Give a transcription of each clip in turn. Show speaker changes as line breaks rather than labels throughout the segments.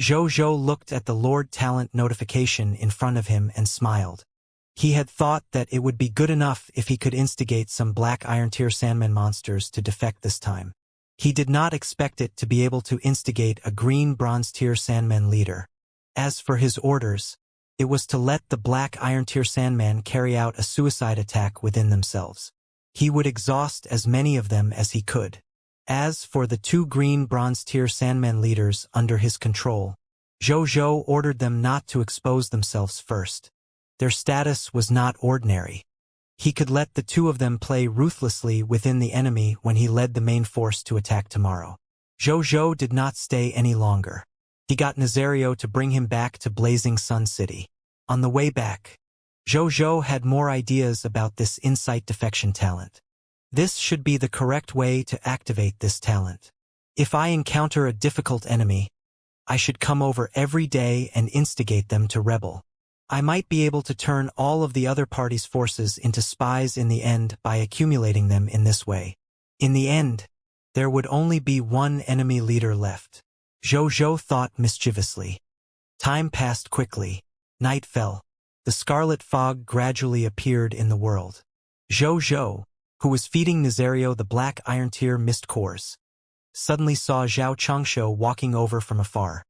Zhou looked at the Lord Talent notification in front of him and smiled. He had thought that it would be good enough if he could instigate some black Iron Tier Sandman monsters to defect this time. He did not expect it to be able to instigate a green Bronze Tier Sandman leader. As for his orders, it was to let the black Iron Tier Sandman carry out a suicide attack within themselves. He would exhaust as many of them as he could. As for the 2 green Bronze Tier Sandman leaders under his control, Zhou ordered them not to expose themselves first. Their status was not ordinary. He could let the 2 of them play ruthlessly within the enemy when he led the main force to attack tomorrow. Zhou did not stay any longer. He got Nazario to bring him back to Blazing Sun City. On the way back, Zhou had more ideas about this insight defection talent. This should be the correct way to activate this talent. If I encounter a difficult enemy, I should come over every day and instigate them to rebel. I might be able to turn all of the other party's forces into spies in the end by accumulating them in this way. In the end, there would only be 1 enemy leader left. Zhou thought mischievously. Time passed quickly. Night fell. The scarlet fog gradually appeared in the world. Zhou, who was feeding Nazario the black Iron Tier mist cores, suddenly saw Zhao Changsho walking over from afar.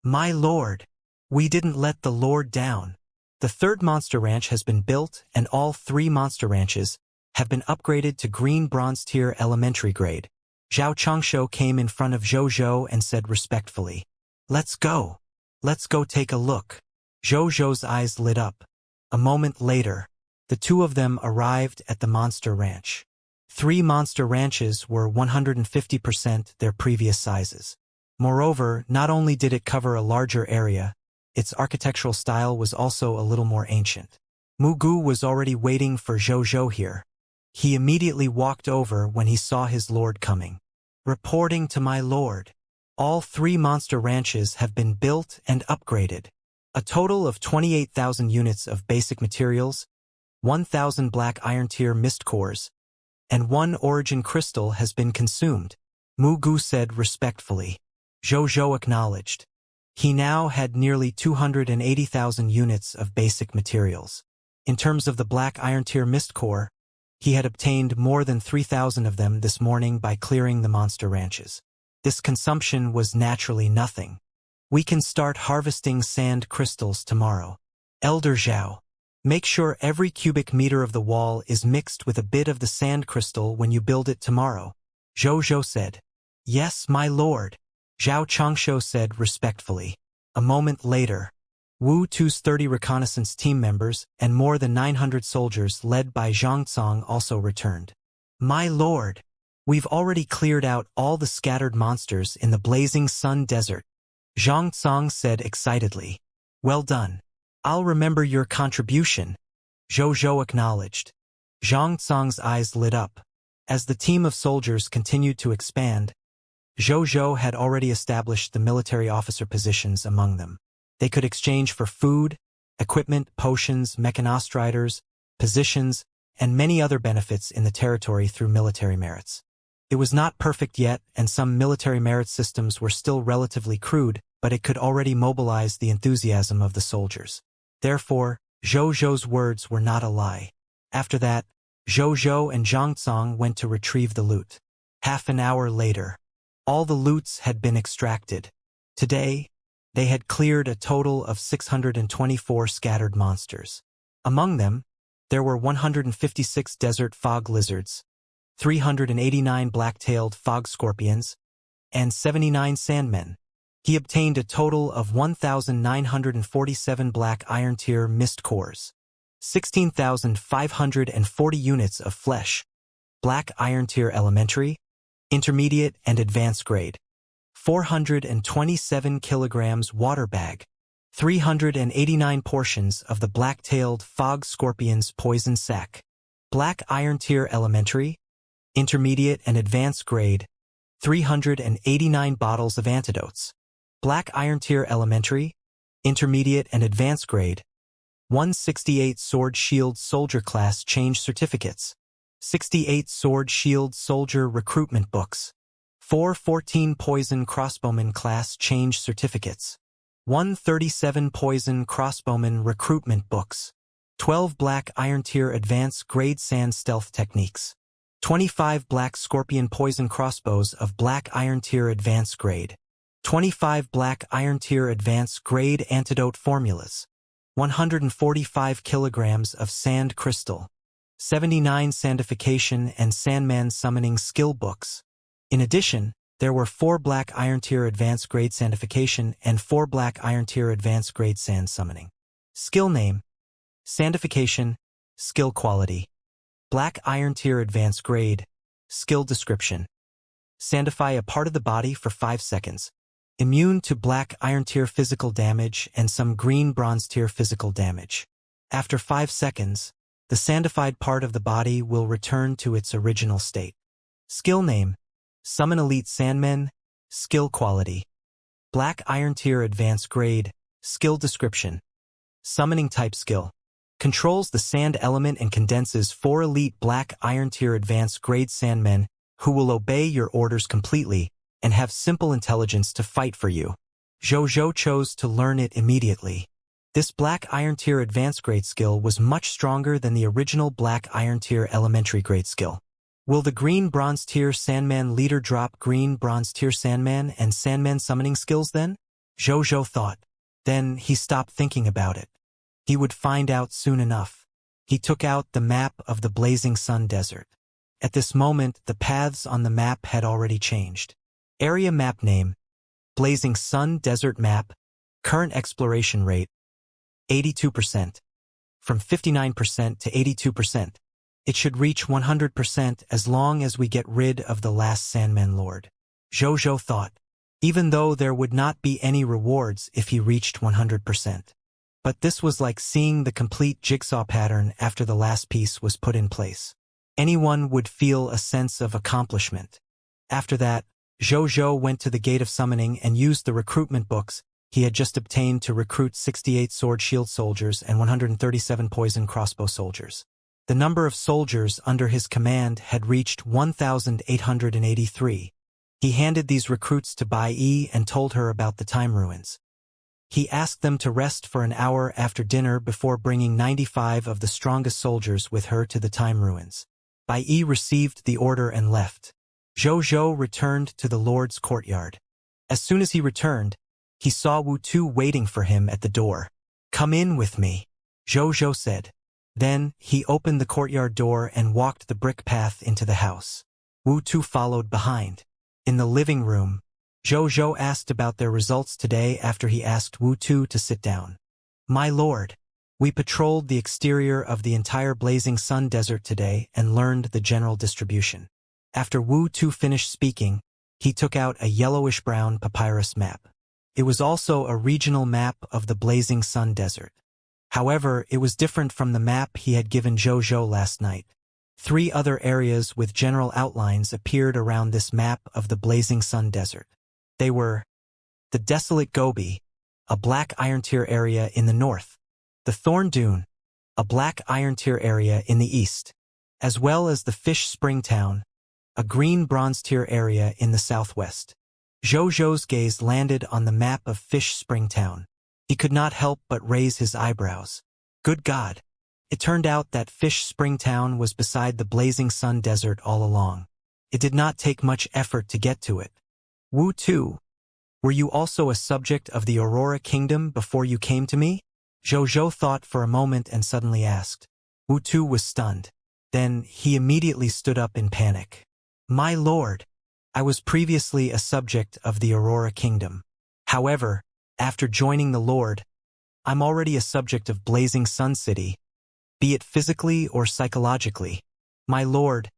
"My lord! We didn't let the lord down. The 3rd monster ranch has been built and all 3 monster ranches have been upgraded to green Bronze Tier elementary grade." Zhao Changsho came in front of Zhou and said respectfully, "Let's go. Let's go take a look." Zhou's eyes lit up. A moment later, the 2 of them arrived at the monster ranch. 3 monster ranches were 150% their previous sizes. Moreover, not only did it cover a larger area, its architectural style was also a little more ancient. Mu Gu was already waiting for Zhou here. He immediately walked over when he saw his lord coming. "Reporting to my lord. All 3 monster ranches have been built and upgraded. A total of 28,000 units of basic materials, 1,000 black Iron Tier mist cores, and 1 origin crystal has been consumed," Mu Gu said respectfully. Zhou acknowledged. He now had nearly 280,000 units of basic materials. In terms of the black Iron Tier mist core, he had obtained more than 3,000 of them this morning by clearing the monster ranches. This consumption was naturally nothing. "We can start harvesting sand crystals tomorrow. Elder Zhao, make sure every cubic meter of the wall is mixed with a bit of the sand crystal when you build it tomorrow," Zhou said. "Yes, my lord," Zhao Changsho said respectfully. A moment later, Wu Tu's 30 reconnaissance team members and more than 900 soldiers led by Zhang Tsong also returned. "My lord, we've already cleared out all the scattered monsters in the Blazing Sun Desert," Zhang Tsong said excitedly. "Well done. I'll remember your contribution," Zhou acknowledged. Zhang Tsong's eyes lit up. As the team of soldiers continued to expand, Zhou had already established the military officer positions among them. They could exchange for food, equipment, potions, mechanostriders, positions, and many other benefits in the territory through military merits. It was not perfect yet, and some military merit systems were still relatively crude, but it could already mobilize the enthusiasm of the soldiers. Therefore, Zhou's words were not a lie. After that, Zhou and Zhang Tsong went to retrieve the loot. Half an hour later, all the loots had been extracted. Today, they had cleared a total of 624 scattered monsters. Among them, there were 156 desert fog lizards, 389 black-tailed fog scorpions, and 79 sandmen. He obtained a total of 1,947 black Iron Tier mist cores, 16,540 units of flesh, black Iron Tier elementary, intermediate and advanced grade, 427 kilograms water bag, 389 portions of the black-tailed fog scorpion's poison sac, black Iron Tier elementary, intermediate and advanced grade, 389 bottles of antidotes, black Iron Tier elementary, intermediate and advanced grade, 168 Sword Shield Soldier Class Change Certificates, 68 Sword Shield Soldier Recruitment Books, 414 Poison Crossbowman Class Change Certificates, 137 Poison Crossbowman Recruitment Books. 12 Black Iron Tier Advanced Grade Sand Stealth Techniques. 25 Black Scorpion Poison Crossbows of Black Iron Tier Advanced Grade. 25 Black Iron Tier Advanced Grade Antidote Formulas. 145 kilograms of sand crystal. 79 Sandification and Sandman Summoning Skill Books. In addition, there were 4 Black Iron Tier Advanced Grade Sandification and 4 Black Iron Tier Advanced Grade Sand Summoning. Skill Name: Sandification. Skill Quality: Black Iron Tier Advanced Grade. Skill Description: Sandify a part of the body for 5 seconds. Immune to Black Iron Tier physical damage and some Green Bronze Tier physical damage. After 5 seconds, the sandified part of the body will return to its original state. Skill Name: Summon Elite Sandmen. Skill Quality: Black Iron Tier Advanced Grade. Skill Description: Summoning Type Skill: Controls the sand element and condenses 4 elite Black Iron Tier Advanced Grade Sandmen who will obey your orders completely and have simple intelligence to fight for you. Jojo chose to learn it immediately. This Black Iron Tier Advanced Grade skill was much stronger than the original Black Iron Tier Elementary Grade skill. Will the Green Bronze Tier Sandman leader drop Green Bronze Tier Sandman and Sandman summoning skills then? Jojo thought. Then he stopped thinking about it. He would find out soon enough. He took out the map of the Blazing Sun Desert. At this moment, the paths on the map had already changed. Area map name: Blazing Sun Desert Map. Current exploration rate: 82%. From 59% to 82%. It should reach 100% as long as we get rid of the last Sandman Lord. Jojo thought, even though there would not be any rewards if he reached 100%. But this was like seeing the complete jigsaw pattern after the last piece was put in place. Anyone would feel a sense of accomplishment. After that, Jojo went to the Gate of Summoning and used the recruitment books he had just obtained to recruit 68 sword shield soldiers and 137 poison crossbow soldiers. The number of soldiers under his command had reached 1,883. He handed these recruits to Bai Yi and told her about the time ruins. He asked them to rest for an hour after dinner before bringing 95 of the strongest soldiers with her to the time ruins. Bai Yi received the order and left. Jojo returned to the Lord's courtyard. As soon as he returned, he saw Wu Tu waiting for him at the door. "Come in with me," Jojo said. Then he opened the courtyard door and walked the brick path into the house. Wu Tu followed behind. In the living room, Jojo asked about their results today after he asked Wu Tu to sit down. "My lord, we patrolled the exterior of the entire Blazing Sun Desert today and learned the general distribution." After Wu Tu finished speaking, he took out a yellowish-brown papyrus map. It was also a regional map of the Blazing Sun Desert. However, it was different from the map he had given Jojo last night. 3 other areas with general outlines appeared around this map of the Blazing Sun Desert. They were the Desolate Gobi, a Black Iron Tier area in the north, the Thorn Dune, a Black Iron Tier area in the east, as well as the Fish Spring Town, a Green Bronze Tier area in the southwest. Jojo's gaze landed on the map of Fish Spring Town. He could not help but raise his eyebrows. Good God! It turned out that Fish Spring Town was beside the Blazing Sun Desert all along. It did not take much effort to get to it. Wu Tu, were you also a subject of the Aurora Kingdom before you came to me? Jojo thought for a moment and suddenly asked. Wu Tu was stunned. Then he immediately stood up in panic. "My lord, I was previously a subject of the Aurora Kingdom. However, after joining the Lord, I'm already a subject of Blazing Sun City, be it physically or psychologically. My lord,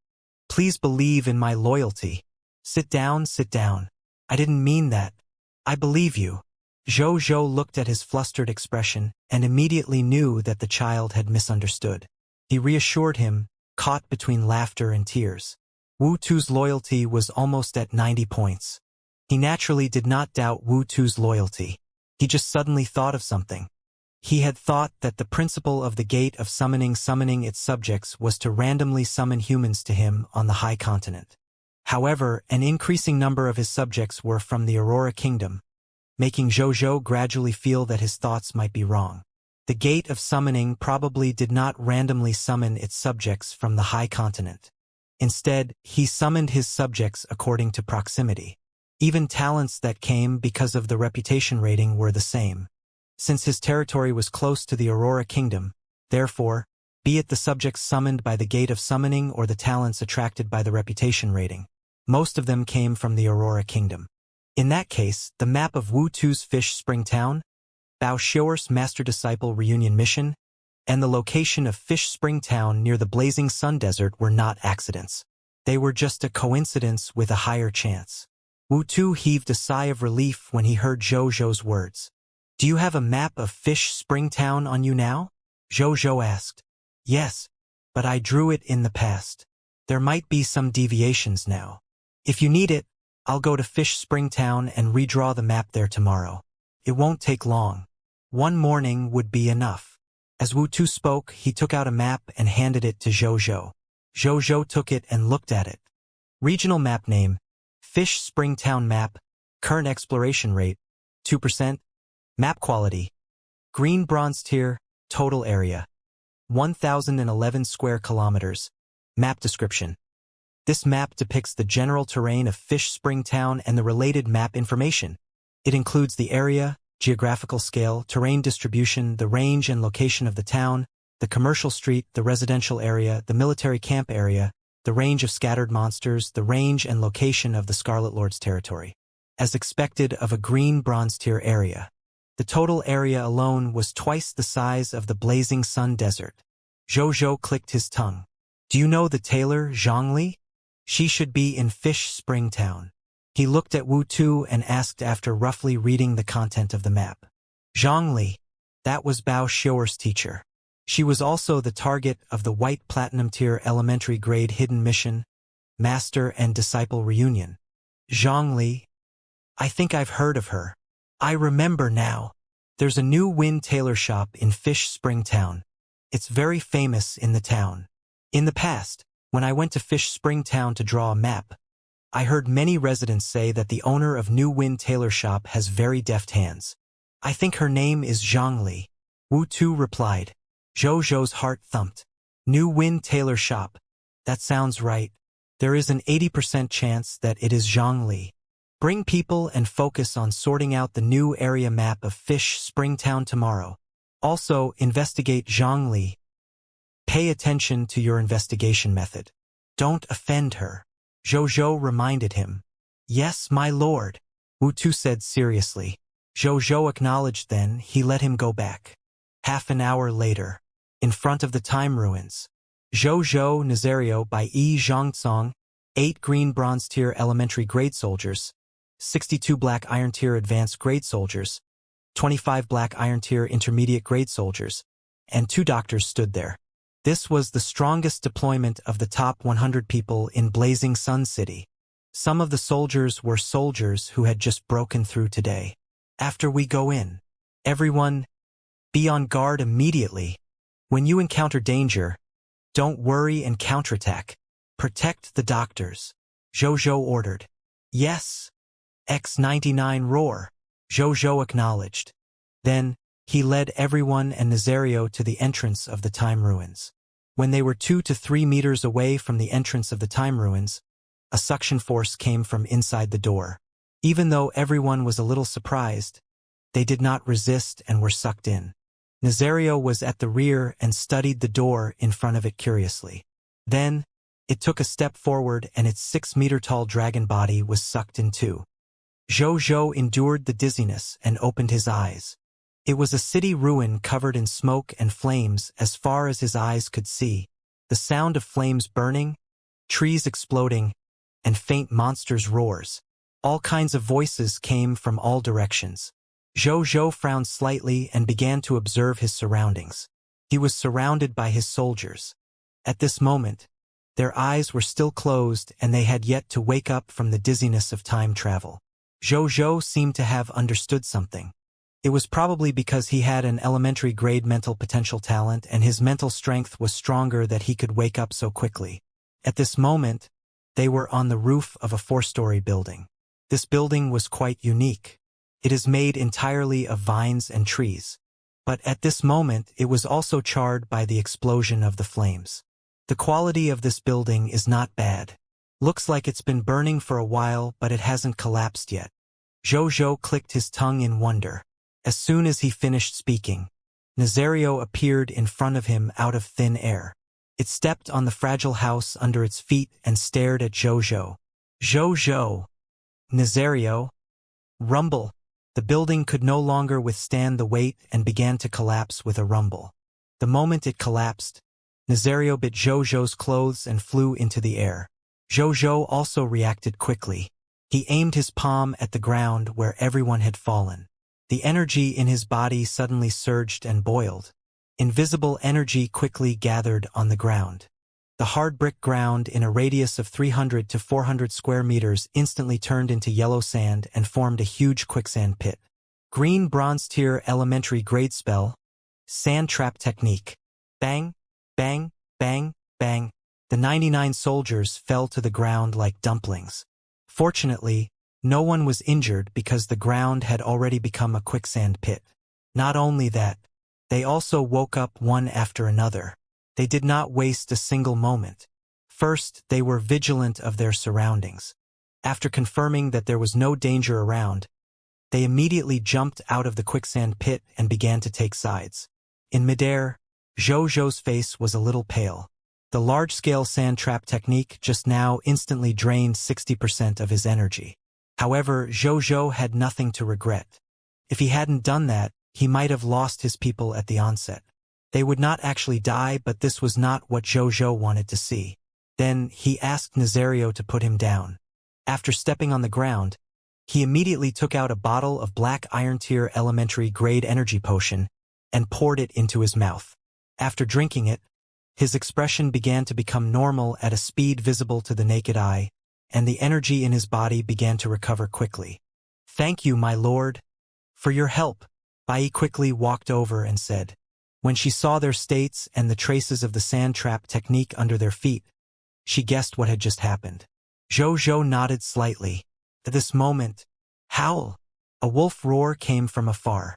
please believe in my loyalty." Sit down, sit down. I didn't mean that. I believe you." Jojo looked at his flustered expression and immediately knew that the child had misunderstood. He reassured him, caught between laughter and tears. Wu Tu's loyalty was almost at 90 points. He naturally did not doubt Wu Tu's loyalty. He just suddenly thought of something. He had thought that the principle of the Gate of summoning its subjects was to randomly summon humans to him on the High Continent. However, an increasing number of his subjects were from the Aurora Kingdom, making Zhou gradually feel that his thoughts might be wrong. The gate of summoning probably did not randomly summon its subjects from the high continent. Instead, he summoned his subjects according to proximity. Even talents that came because of the reputation rating were the same. Since his territory was close to the Aurora Kingdom, therefore, be it the subjects summoned by the gate of summoning or the talents attracted by the reputation rating, most of them came from the Aurora Kingdom. In that case, the map of Wu Tu's Fish Spring Town, Bao Xiao's Master-Disciple Reunion Mission, and the location of Fish Spring Town near the Blazing Sun Desert were not accidents. They were just a coincidence with a higher chance. Wu Tu heaved a sigh of relief when he heard Zhou's words. "Do you have a map of Fish Spring Town on you now?" Zhou asked. "Yes, but I drew it in the past. There might be some deviations now. If you need it, I'll go to Fish Spring Town and redraw the map there tomorrow. It won't take long. One morning would be enough." As Wu Tu spoke, he took out a map and handed it to Zhou. Zhou took it and looked at it. Regional map name, Fish Spring Town map, current exploration rate, 2%, map quality, green bronze tier, total area, 1,011 square kilometers, map description. This map depicts the general terrain of Fish Spring Town and the related map information. It includes the area, geographical scale, terrain distribution, the range and location of the town, the commercial street, the residential area, the military camp area, the range of scattered monsters, the range and location of the Scarlet Lord's territory. As expected of a green bronze tier area, the total area alone was twice the size of the Blazing Sun Desert. Zhou clicked his tongue. "Do you know the tailor, Zhongli? She should be in Fish Spring Town." He looked at Wu Tu and asked after roughly reading the content of the map. Zhongli, that was Bao Xiao's teacher. She was also the target of the White Platinum Tier Elementary Grade Hidden Mission, Master and Disciple Reunion. Zhongli, I think I've heard of her. I remember now. There's a new wind tailor shop in Fish Spring Town. It's very famous in the town. In the past, when I went to Fish Spring Town to draw a map, I heard many residents say that the owner of New Wind Tailor Shop has very deft hands. I think her name is Zhongli. Wu Tu replied. Zhou's heart thumped. New Wind Tailor Shop. That sounds right. There is an 80% chance that it is Zhongli. Bring people and focus on sorting out the new area map of Fish Spring Town tomorrow. Also, investigate Zhongli. Pay attention to your investigation method. Don't offend her. Zhou reminded him. Yes, my lord, Wu Tu said seriously. Zhou acknowledged. Then he let him go back. Half an hour later, in front of the time ruins, Zhou Nazario by Yi Zhongcong, 8 green bronze tier elementary grade soldiers, 62 black iron tier advanced grade soldiers, 25 black iron tier intermediate grade soldiers, and 2 doctors stood there. This was the strongest deployment of the top 100 people in Blazing Sun City. Some of the soldiers were soldiers who had just broken through today. After we go in, everyone, be on guard immediately. When you encounter danger, don't worry and counterattack. Protect the doctors. Zhou ordered. Yes. X-99 roar. Zhou acknowledged. Then, he led everyone and Nazario to the entrance of the time ruins. When they were 2 to 3 meters away from the entrance of the time ruins, a suction force came from inside the door. Even though everyone was a little surprised, they did not resist and were sucked in. Nazario was at the rear and studied the door in front of it curiously. Then, it took a step forward and its 6-meter-tall dragon body was sucked in too. Zhou endured the dizziness and opened his eyes. It was a city ruin covered in smoke and flames as far as his eyes could see. The sound of flames burning, trees exploding, and faint monsters' roars. All kinds of voices came from all directions. Zhou frowned slightly and began to observe his surroundings. He was surrounded by his soldiers. At this moment, their eyes were still closed and they had yet to wake up from the dizziness of time travel. Zhou seemed to have understood something. It was probably because he had an elementary grade mental potential talent and his mental strength was stronger that he could wake up so quickly. At this moment, they were on the roof of a 4-story building. This building was quite unique. It is made entirely of vines and trees. But at this moment it was also charred by the explosion of the flames. The quality of this building is not bad. Looks like it's been burning for a while, but it hasn't collapsed yet. Jojo clicked his tongue in wonder. As soon as he finished speaking, Nazario appeared in front of him out of thin air. It stepped on the fragile house under its feet and stared at Jojo. Jojo! Nazario! Rumble! The building could no longer withstand the weight and began to collapse with a rumble. The moment it collapsed, Nazario bit Jojo's clothes and flew into the air. Jojo also reacted quickly. He aimed his palm at the ground where everyone had fallen. The energy in his body suddenly surged and boiled. Invisible energy quickly gathered on the ground. The hard brick ground in a radius of 300 to 400 square meters instantly turned into yellow sand and formed a huge quicksand pit. Green bronze tier elementary grade spell. Sand trap technique. Bang, bang, bang, bang. The 99 soldiers fell to the ground like dumplings. Fortunately, no one was injured because the ground had already become a quicksand pit. Not only that, they also woke up one after another. They did not waste a single moment. First, they were vigilant of their surroundings. After confirming that there was no danger around, they immediately jumped out of the quicksand pit and began to take sides. In midair, Jojo's face was a little pale. The large-scale sand trap technique just now instantly drained 60% of his energy. However, Jojo had nothing to regret. If he hadn't done that, he might have lost his people at the onset. They would not actually die, but this was not what Jojo wanted to see. Then, he asked Nazario to put him down. After stepping on the ground, he immediately took out a bottle of black iron tier elementary grade energy potion and poured it into his mouth. After drinking it, his expression began to become normal at a speed visible to the naked eye, and the energy in his body began to recover quickly. "Thank you, my lord, for your help," Bai quickly walked over and said. When she saw their states and the traces of the sand trap technique under their feet, she guessed what had just happened. Jojo nodded slightly. At this moment, howl! A wolf roar came from afar.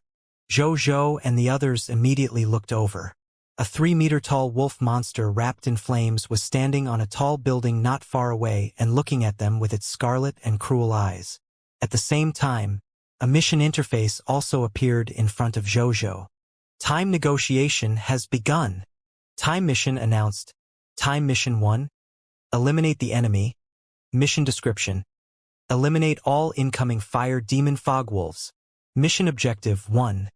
Jojo and the others immediately looked over. A 3-meter-tall wolf monster wrapped in flames was standing on a tall building not far away and looking at them with its scarlet and cruel eyes. At the same time, a mission interface also appeared in front of Jojo. Time negotiation has begun. Time mission announced. Time mission 1. Eliminate the enemy. Mission description. Eliminate all incoming fire demon fog wolves. Mission objective 1.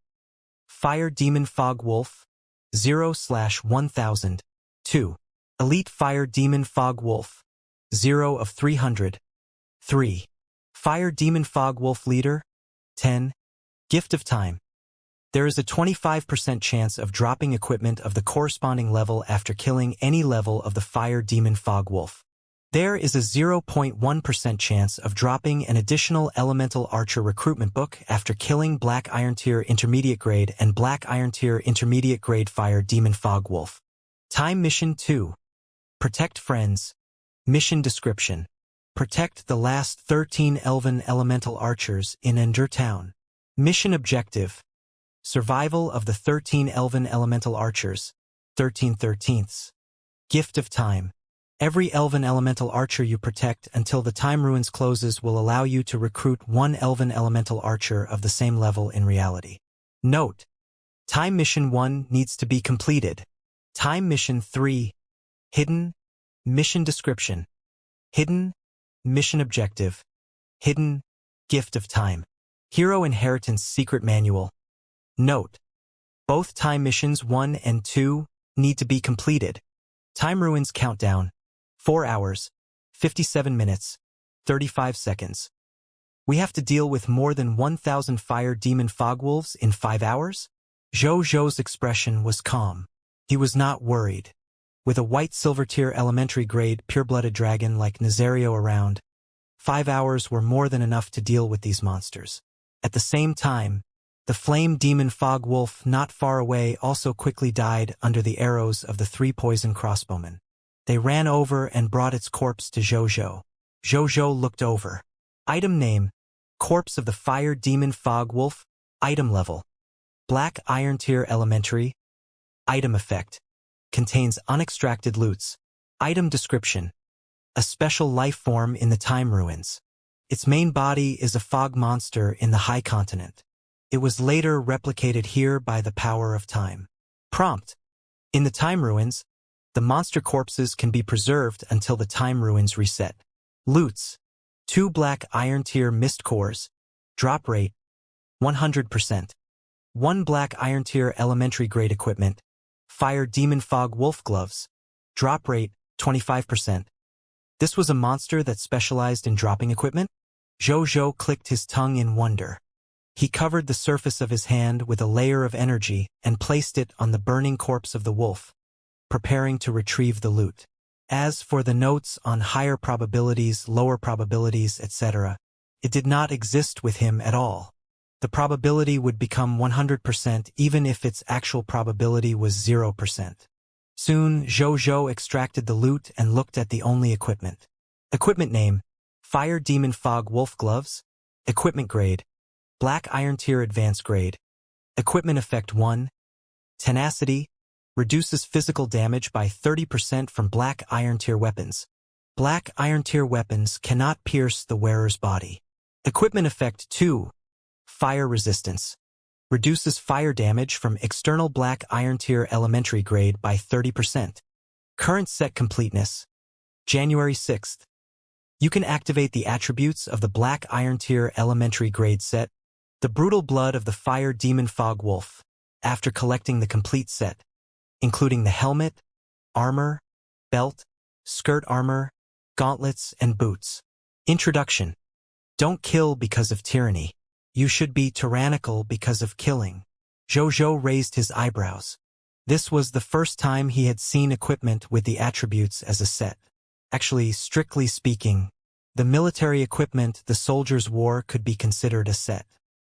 Fire demon fog wolf 0/1000. 2. Elite fire demon fog wolf 0 of 300. 3. Fire demon fog wolf leader 10. Gift of time. There is a 25% chance of dropping equipment of the corresponding level after killing any level of the fire demon fog wolf. There is a 0.1% chance of dropping an additional elemental archer recruitment book after killing black iron tier intermediate grade and black iron tier intermediate grade fire demon fog wolf. Time mission 2. Protect friends. Mission description. Protect the last 13 elven elemental archers in Ender Town. Mission objective. Survival of the 13 elven elemental archers. 13/13. Gift of time. Every elven elemental archer you protect until the Time Ruins closes will allow you to recruit one elven elemental archer of the same level in reality. Note: Time Mission 1 needs to be completed. Time Mission 3. Hidden. Mission description. Hidden. Mission objective. Hidden. Gift of time. Hero Inheritance Secret Manual. Note: both Time Missions 1 and 2 need to be completed. Time Ruins countdown. 4 hours, 57 minutes, 35 seconds. We have to deal with more than 1,000 fire demon fogwolves in 5 hours? Jojo's expression was calm. He was not worried. With a white silver tier elementary grade pure-blooded dragon like Nazario around, 5 hours were more than enough to deal with these monsters. At the same time, the flame demon fog wolf not far away also quickly died under the arrows of the 3 poison crossbowmen. They ran over and brought its corpse to Jojo. Jojo looked over. Item name: Corpse of the Fire Demon Fog Wolf. Item level. Black Iron Tier Elementary. Item effect. Contains unextracted loots. Item description. A special life form in the Time Ruins. Its main body is a fog monster in the High Continent. It was later replicated here by the power of time. Prompt. In the Time Ruins, the monster corpses can be preserved until the Time Ruins reset. Loots. 2 black iron tier mist cores. Drop rate. 100%. 1 black iron tier elementary grade equipment. Fire Demon Fog Wolf Gloves. Drop rate. 25%. This was a monster that specialized in dropping equipment? Zhou clicked his tongue in wonder. He covered the surface of his hand with a layer of energy and placed it on the burning corpse of the wolf, preparing to retrieve the loot. As for the notes on higher probabilities, lower probabilities, etc., it did not exist with him at all. The probability would become 100% even if its actual probability was 0%. Soon, Zhou extracted the loot and looked at the only equipment. Equipment name: Fire Demon Fog Wolf Gloves. Equipment grade: Black Iron Tier Advanced Grade. Equipment effect 1. Tenacity. Reduces physical damage by 30% from Black Iron Tier weapons. Black Iron Tier weapons cannot pierce the wearer's body. Equipment effect 2. Fire Resistance. Reduces fire damage from external Black Iron Tier Elementary Grade by 30%. Current set completeness: January 6th. You can activate the attributes of the Black Iron Tier Elementary Grade set, the Brutal Blood of the Fire Demon Fog Wolf, after collecting the complete set, including the helmet, armor, belt, skirt armor, gauntlets, and boots. Introduction. Don't kill because of tyranny. You should be tyrannical because of killing. Zhou raised his eyebrows. This was the first time he had seen equipment with the attributes as a set. Actually, strictly speaking, the military equipment the soldiers wore could be considered a set.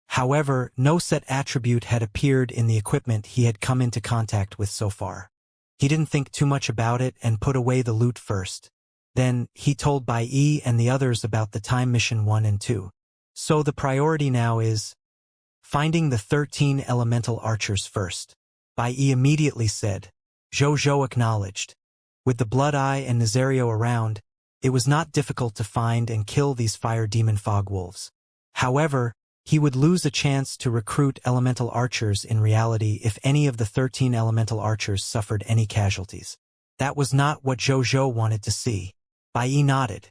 However, no set attribute had appeared in the equipment he had come into contact with so far. He didn't think too much about it and put away the loot first. Then, he told Bai Yi and the others about the time mission 1 and 2. So the priority now is finding the 13 elemental archers first. Bai Yi immediately said. Zhou acknowledged. With the Blood Eye and Nazario around, it was not difficult to find and kill these Fire Demon Fog Wolves. However, he would lose a chance to recruit elemental archers in reality if any of the 13 elemental archers suffered any casualties. That was not what Zhou wanted to see. Bai Yi nodded.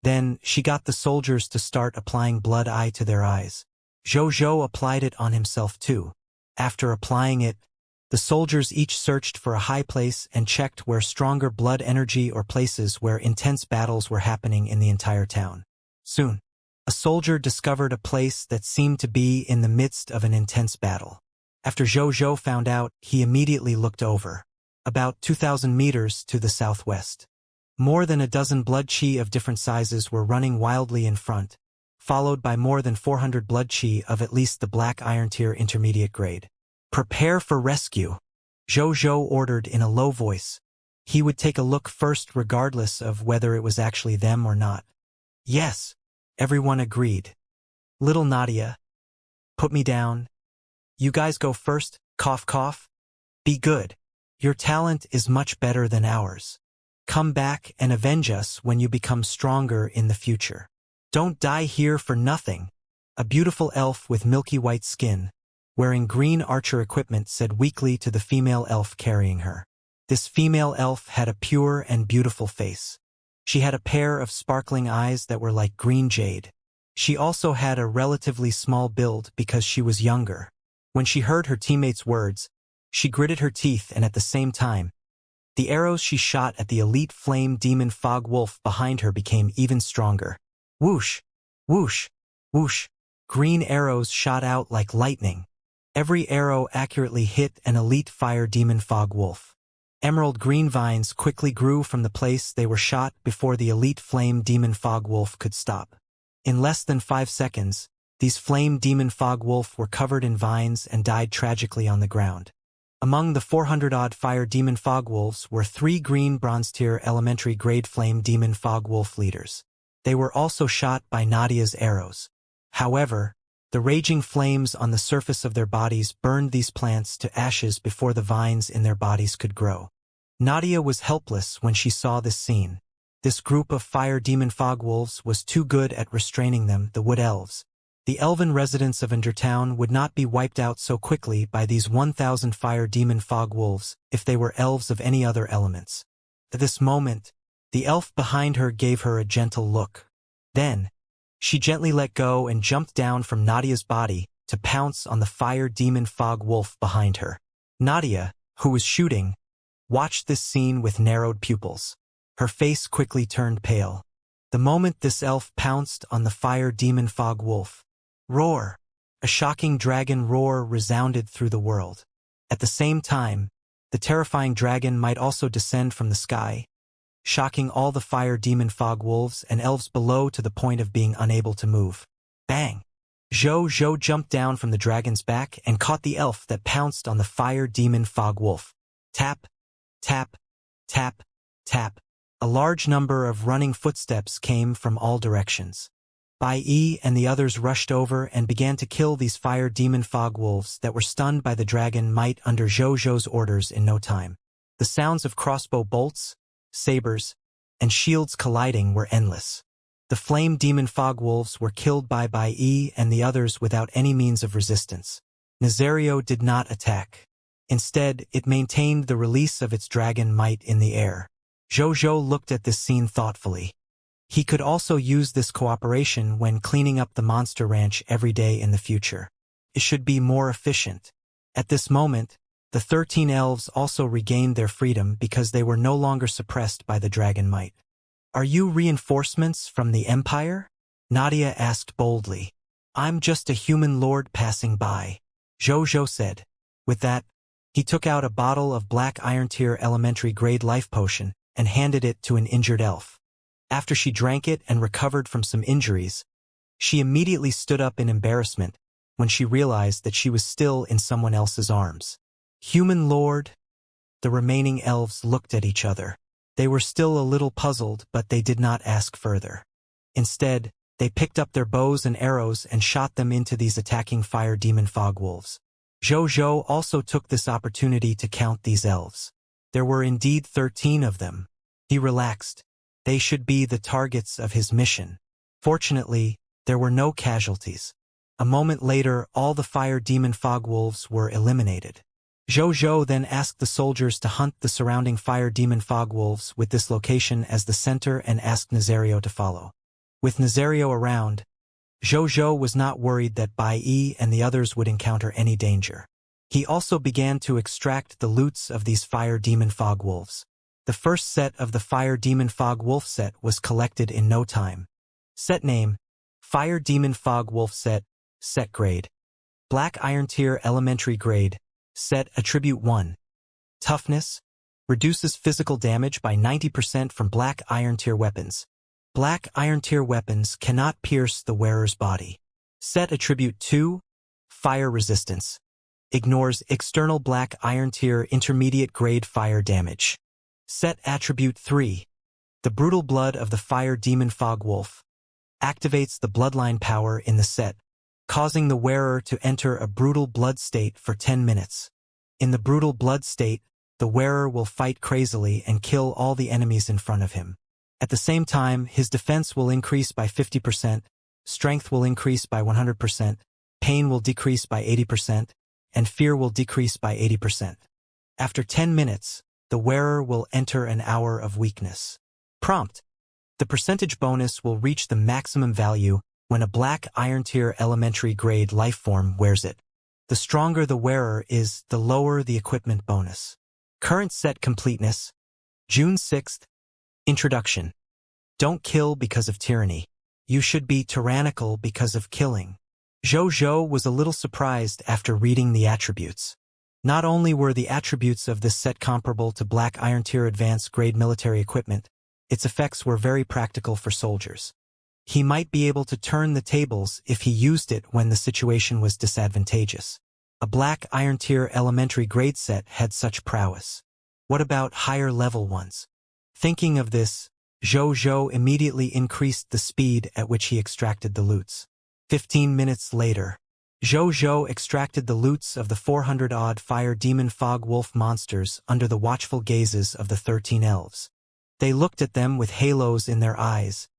Then, she got the soldiers to start applying Blood Eye to their eyes. Zhou applied it on himself too. After applying it, the soldiers each searched for a high place and checked where stronger blood energy or places where intense battles were happening in the entire town. Soon, a soldier discovered a place that seemed to be in the midst of an intense battle. After Zhou found out, he immediately looked over. About 2,000 meters to the southwest. More than a dozen blood chi of different sizes were running wildly in front, followed by more than 400 blood chi of at least the Black Iron Tier Intermediate Grade. Prepare for rescue, Zhou ordered in a low voice. He would take a look first regardless of whether it was actually them or not. Yes, everyone agreed. Little Nadia. Put me down. You guys go first, cough cough. Be good. Your talent is much better than ours. Come back and avenge us when you become stronger in the future. Don't die here for nothing. A beautiful elf with milky white skin, wearing green archer equipment, said weakly to the female elf carrying her. This female elf had a pure and beautiful face. She had a pair of sparkling eyes that were like green jade. She also had a relatively small build because she was younger. When she heard her teammates' words, she gritted her teeth, and at the same time, the arrows she shot at the elite flame demon fog wolf behind her became even stronger. Whoosh, whoosh, whoosh. Green arrows shot out like lightning. Every arrow accurately hit an elite fire demon fog wolf. Emerald green vines quickly grew from the place they were shot before the elite flame demon fog wolf could stop. In less than 5 seconds, these flame demon fog wolf were covered in vines and died tragically on the ground. Among the 400-odd fire demon fog wolves were 3 green bronze tier elementary grade flame demon fog wolf leaders. They were also shot by Nadia's arrows. However, the raging flames on the surface of their bodies burned these plants to ashes before the vines in their bodies could grow. Nadia was helpless when she saw this scene. This group of fire demon fogwolves was too good at restraining them, the wood elves. The elven residents of Undertown would not be wiped out so quickly by these 1,000 fire demon fogwolves if they were elves of any other elements. At this moment, the elf behind her gave her a gentle look. Then, she gently let go and jumped down from Nadia's body to pounce on the fire demon fog wolf behind her. Nadia, who was shooting, watched this scene with narrowed pupils. Her face quickly turned pale. The moment this elf pounced on the fire demon fog wolf, roar! A shocking dragon roar resounded through the world. At the same time, the terrifying dragon might also descend from the sky, shocking all the fire demon fog wolves and elves below to the point of being unable to move. Bang! Zhou jumped down from the dragon's back and caught the elf that pounced on the fire demon fog wolf. Tap, tap, tap, tap. A large number of running footsteps came from all directions. Bai Yi and the others rushed over and began to kill these fire demon fog wolves that were stunned by the dragon might under Zhou's orders in no time. The sounds of crossbow bolts, sabers, and shields colliding were endless. The flame demon fog wolves were killed by Bai Yi and the others without any means of resistance. Nazario did not attack. Instead, it maintained the release of its dragon might in the air. Zhou looked at this scene thoughtfully. He could also use this cooperation when cleaning up the monster ranch every day in the future. It should be more efficient. At this moment, the 13 elves also regained their freedom because they were no longer suppressed by the dragon might. "Are you reinforcements from the Empire?" Nadia asked boldly. "I'm just a human lord passing by," Zhou said. With that, he took out a bottle of black iron tier elementary grade life potion and handed it to an injured elf. After she drank it and recovered from some injuries, she immediately stood up in embarrassment when she realized that she was still in someone else's arms. "Human lord?" The remaining elves looked at each other. They were still a little puzzled, but they did not ask further. Instead, they picked up their bows and arrows and shot them into these attacking fire demon fogwolves. Zhou also took this opportunity to count these elves. There were indeed 13 of them. He relaxed. They should be the targets of his mission. Fortunately, there were no casualties. A moment later, all the fire demon fogwolves were eliminated. Zhou then asked the soldiers to hunt the surrounding fire demon fogwolves with this location as the center and asked Nazario to follow. With Nazario around, Zhou was not worried that Bai Yi and the others would encounter any danger. He also began to extract the loots of these fire demon fogwolves. The first set of the fire demon fog wolf set was collected in no time. Set name: Fire Demon Fog Wolf Set. Set grade: Black Iron Tier Elementary Grade. Set attribute 1. Toughness: reduces physical damage by 90% from Black Iron Tier weapons. Black Iron Tier weapons cannot pierce the wearer's body. Set attribute 2. Fire resistance: ignores external Black Iron Tier intermediate grade fire damage. Set attribute 3. The brutal blood of the fire demon fog wolf activates the bloodline power in the set, causing the wearer to enter a brutal blood state for 10 minutes. In the brutal blood state, the wearer will fight crazily and kill all the enemies in front of him. At the same time, his defense will increase by 50%, strength will increase by 100%, pain will decrease by 80%, and fear will decrease by 80%. After 10 minutes, the wearer will enter an hour of weakness. Prompt: the percentage bonus will reach the maximum value when a Black Iron Tier elementary grade lifeform wears it. The stronger the wearer is, the lower the equipment bonus. Current set completeness: June 6th. Introduction. Don't kill because of tyranny. You should be tyrannical because of killing. Zhou was a little surprised after reading the attributes. Not only were the attributes of this set comparable to Black Iron Tier advanced grade military equipment, its effects were very practical for soldiers. He might be able to turn the tables if he used it when the situation was disadvantageous. A Black Iron Tier elementary grade set had such prowess. What about higher level ones? Thinking of this, Zhou immediately increased the speed at which he extracted the loots. 15 minutes later, Zhou extracted the loots of the 400-odd fire demon fog wolf monsters under the watchful gazes of the 13 elves. They looked at them with halos in their eyes,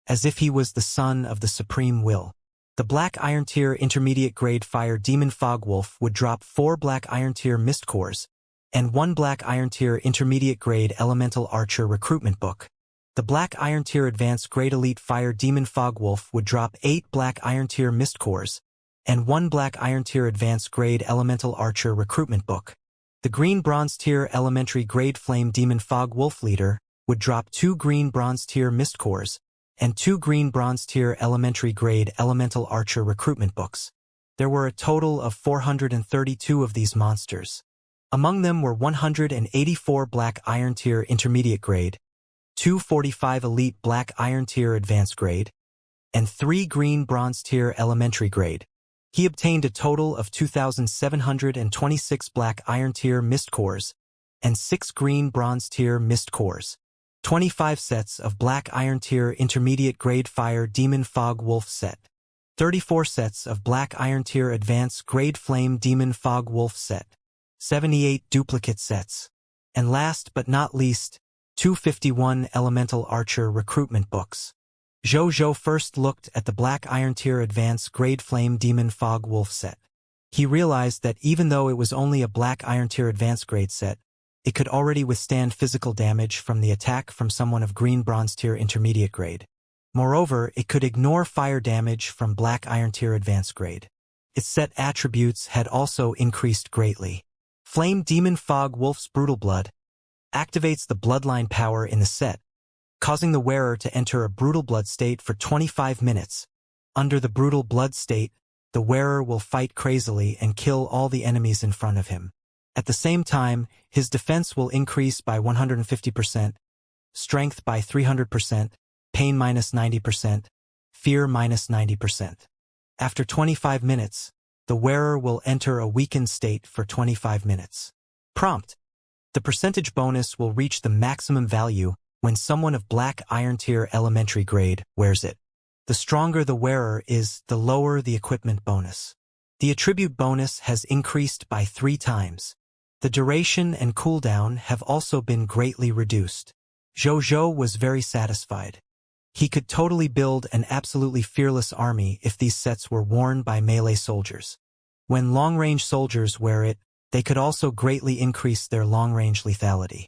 as if he was the son of the supreme will. The Black Iron Tier Intermediate Grade Fire Demon Fog Wolf would drop 4 Black Iron Tier Mist Cores and 1 Black Iron Tier Intermediate Grade Elemental Archer Recruitment Book. The Black Iron Tier Advanced Grade Elite Fire Demon Fog Wolf would drop 8 Black Iron Tier Mist Cores and 1 Black Iron Tier Advanced Grade Elemental Archer Recruitment Book. The Green Bronze Tier Elementary Grade Flame Demon Fog Wolf Leader would drop 2 Green Bronze Tier Mist Cores and 2 Green Bronze Tier Elementary Grade Elemental Archer Recruitment Books. There were a total of 432 of these monsters. Among them were 184 Black Iron Tier Intermediate Grade, 245 Elite Black Iron Tier Advanced Grade, and 3 Green Bronze Tier Elementary Grade. He obtained a total of 2,726 Black Iron Tier Mist Cores and 6 Green Bronze Tier Mist Cores. 25 sets of Black Iron Tier Intermediate Grade Fire Demon Fog Wolf Set. 34 sets of Black Iron Tier Advanced Grade Flame Demon Fog Wolf Set. 78 duplicate sets. And last but not least, 251 Elemental Archer Recruitment Books. Zhou first looked at the Black Iron Tier Advanced Grade Flame Demon Fog Wolf Set. He realized that even though it was only a Black Iron Tier Advanced Grade set, it could already withstand physical damage from the attack from someone of Green Bronze Tier Intermediate Grade. Moreover, it could ignore fire damage from Black Iron Tier Advanced Grade. Its set attributes had also increased greatly. Flame Demon Fog Wolf's Brutal Blood activates the bloodline power in the set, causing the wearer to enter a brutal blood state for 25 minutes. Under the brutal blood state, the wearer will fight crazily and kill all the enemies in front of him. At the same time, his defense will increase by 150%, strength by 300%, pain minus 90%, fear minus 90%. After 25 minutes, the wearer will enter a weakened state for 25 minutes. Prompt: the percentage bonus will reach the maximum value when someone of Black Iron Tier Elementary Grade wears it. The stronger the wearer is, the lower the equipment bonus. The attribute bonus has increased by 3 times. The duration and cooldown have also been greatly reduced. Zhou was very satisfied. He could totally build an absolutely fearless army if these sets were worn by melee soldiers. When long-range soldiers wear it, they could also greatly increase their long-range lethality.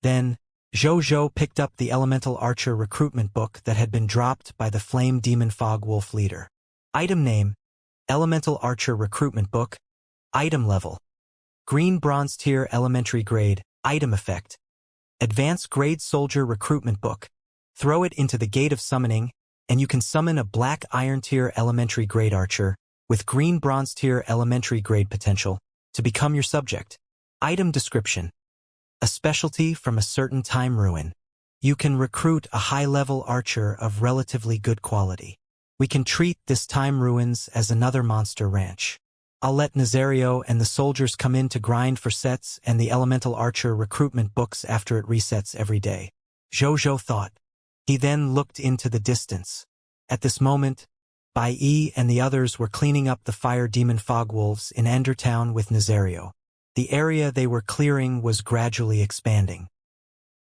Then, Zhou picked up the Elemental Archer Recruitment Book that had been dropped by the Flame Demon Fog Wolf Leader. Item name: Elemental Archer Recruitment Book. Item level: Green Bronze Tier Elementary Grade. Item effect: Advanced Grade Soldier Recruitment Book. Throw it into the Gate of Summoning, and you can summon a Black Iron Tier Elementary Grade Archer with Green Bronze Tier Elementary Grade potential to become your subject. Item description: a specialty from a certain time ruin. You can recruit a high-level archer of relatively good quality. We can treat this time ruins as another monster ranch. I'll let Nazario and the soldiers come in to grind for sets and the Elemental Archer Recruitment Books after it resets every day. Zhou thought. He then looked into the distance. At this moment, Bai Yi and the others were cleaning up the Fire Demon Fog Wolves in Endertown with Nazario. The area they were clearing was gradually expanding.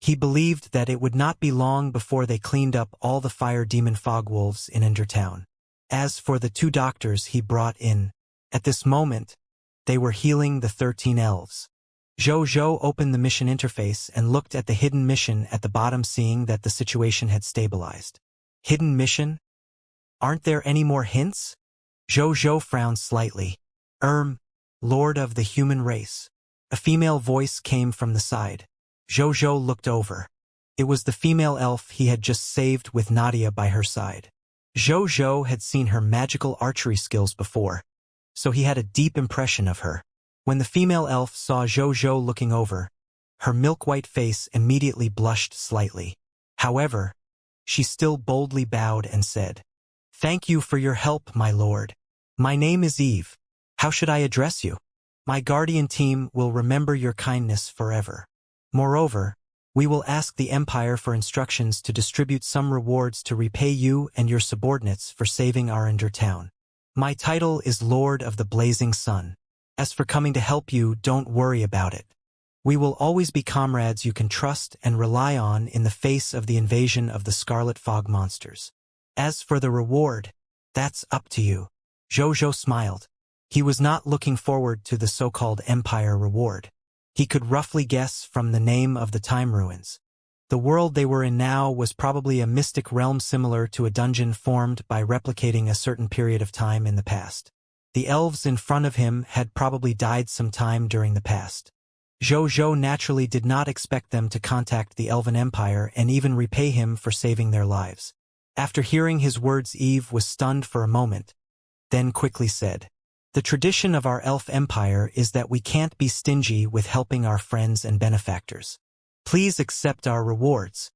He believed that it would not be long before they cleaned up all the Fire Demon Fog Wolves in Endertown. As for the 2 doctors he brought in, at this moment, they were healing the 13 elves. Zhou opened the mission interface and looked at the hidden mission at the bottom, seeing that the situation had stabilized. Hidden mission? Aren't there any more hints? Zhou frowned slightly. Lord of the human race. A female voice came from the side. Zhou looked over. It was the female elf he had just saved with Nadia by her side. Zhou had seen her magical archery skills before, so he had a deep impression of her. When the female elf saw Zhou looking over, her milk-white face immediately blushed slightly. However, she still boldly bowed and said, "Thank you for your help, my lord. My name is Eve. How should I address you? My guardian team will remember your kindness forever. Moreover, we will ask the Empire for instructions to distribute some rewards to repay you and your subordinates for saving our Ender town." My title is Lord of the Blazing Sun. As for coming to help you, don't worry about it. We will always be comrades you can trust and rely on in the face of the invasion of the Scarlet Fog monsters. As for the reward, that's up to you. Jojo smiled. He was not looking forward to the so-called Empire reward. He could roughly guess from the name of the time ruins. The world they were in now was probably a mystic realm similar to a dungeon formed by replicating a certain period of time in the past. The elves in front of him had probably died some time during the past. Jojo naturally did not expect them to contact the Elven Empire and even repay him for saving their lives. After hearing his words, Eve was stunned for a moment, then quickly said, "The tradition of our elf empire is that we can't be stingy with helping our friends and benefactors. Please accept our rewards."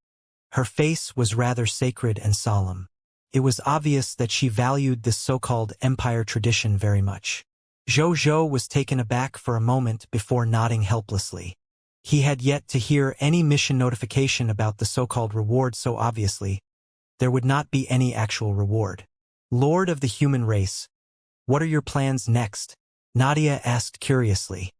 Her face was rather sacred and solemn. It was obvious that she valued this so-called empire tradition very much. Jojo was taken aback for a moment before nodding helplessly. He had yet to hear any mission notification about the so-called reward, so obviously there would not be any actual reward. Lord of the human race, what are your plans next? Nadia asked curiously.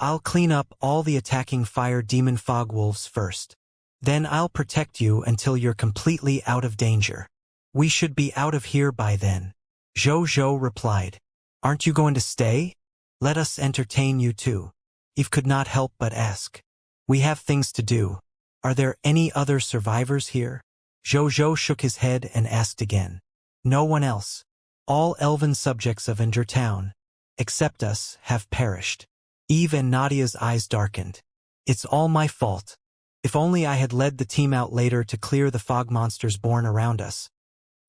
I'll clean up all the attacking fire demon fogwolves first. Then I'll protect you until you're completely out of danger. We should be out of here by then. Jojo replied. Aren't you going to stay? Let us entertain you too. Eve could not help but ask. We have things to do. Are there any other survivors here? Jojo shook his head and asked again. No one else. All elven subjects of Endure Town, except us, have perished. Eve and Nadia's eyes darkened. It's all my fault. If only I had led the team out later to clear the fog monsters born around us.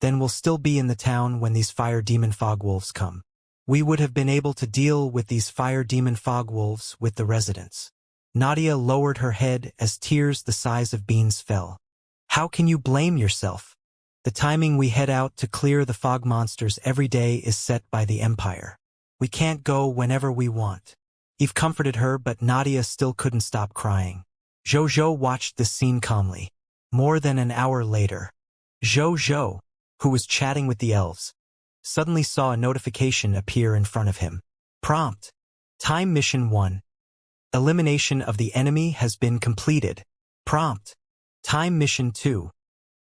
Then we'll still be in the town when these fire demon fogwolves come. We would have been able to deal with these fire demon fogwolves with the residents. Nadia lowered her head as tears the size of beans fell. How can you blame yourself? The timing we head out to clear the fog monsters every day is set by the Empire. We can't go whenever we want. Eve comforted her, but Nadia still couldn't stop crying. Jojo watched this scene calmly. More than an hour later, Jojo, who was chatting with the elves, suddenly saw a notification appear in front of him. Prompt. Time Mission 1. Elimination of the enemy has been completed. Prompt. Time Mission 2.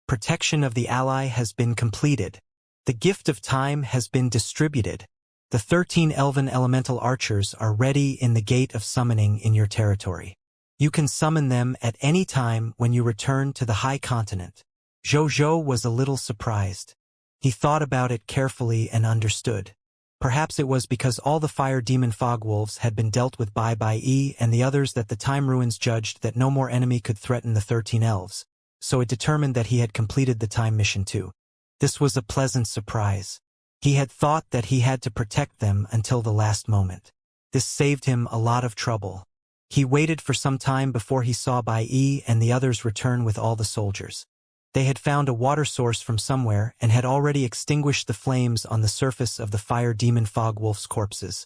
Protection of the ally has been completed. The gift of time has been distributed. The 13 elven elemental archers are ready in the gate of summoning in your territory. You can summon them at any time when you return to the High Continent. Jojo was a little surprised. He thought about it carefully and understood. Perhaps it was because all the fire demon fogwolves had been dealt with by E and the others that the Time Ruins judged that no more enemy could threaten the 13 elves, so it determined that he had completed the time mission too. This was a pleasant surprise. He had thought that he had to protect them until the last moment. This saved him a lot of trouble. He waited for some time before he saw E and the others return with all the soldiers. They had found a water source from somewhere and had already extinguished the flames on the surface of the fire demon fogwolf's corpses,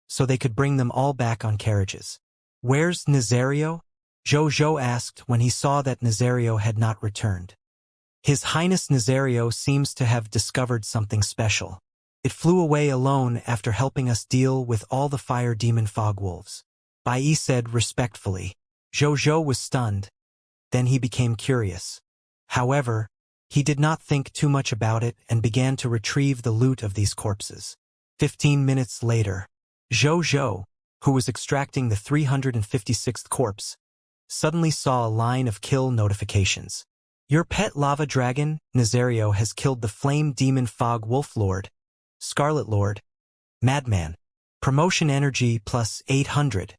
so they could bring them all back on carriages. Where's Nazario? Jojo asked when he saw that Nazario had not returned. His Highness Nazario seems to have discovered something special. It flew away alone after helping us deal with all the fire demon fogwolves. Bai said respectfully. Jojo was stunned. Then he became curious. However, he did not think too much about it and began to retrieve the loot of these corpses. 15 minutes later, Jojo, who was extracting the 356th corpse, suddenly saw a line of kill notifications. Your pet lava dragon, Nazario, has killed the flame demon fog wolf lord, Scarlet Lord, Madman. Promotion energy plus 800.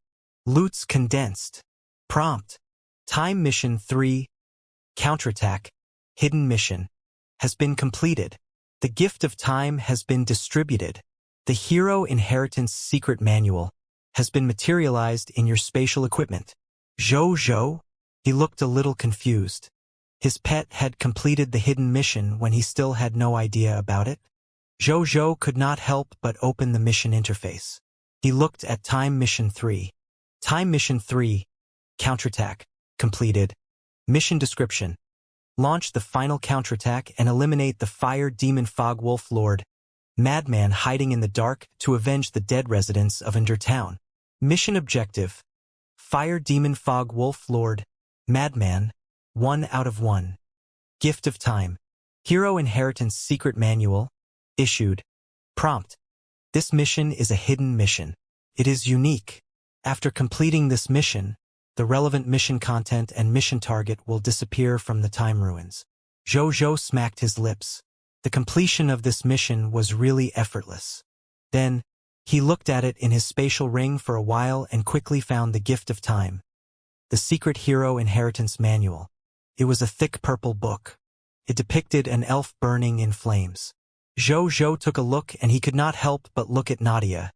Loots condensed. Prompt. Time Mission 3. Counterattack. Hidden Mission. Has been completed. The gift of time has been distributed. The Hero Inheritance Secret Manual has been materialized in your spatial equipment. Jojo? He looked a little confused. His pet had completed the hidden mission when he still had no idea about it. Jojo could not help but open the mission interface. He looked at Time Mission 3. Time Mission 3. Counterattack. Completed. Mission description. Launch the final counterattack and eliminate the Fire Demon Fog Wolf Lord, madman hiding in the dark to avenge the dead residents of Ender Town. Mission objective: Fire Demon Fog Wolf Lord, Madman, 1 out of 1. Gift of Time. Hero Inheritance Secret Manual. Issued. Prompt: This mission is a hidden mission. It is unique. After completing this mission, the relevant mission content and mission target will disappear from the time ruins. Jojo smacked his lips. The completion of this mission was really effortless. Then, he looked at it in his spatial ring for a while and quickly found the Gift of Time. The Secret Hero Inheritance Manual. It was a thick purple book. It depicted an elf burning in flames. Jojo took a look and he could not help but look at Nadia,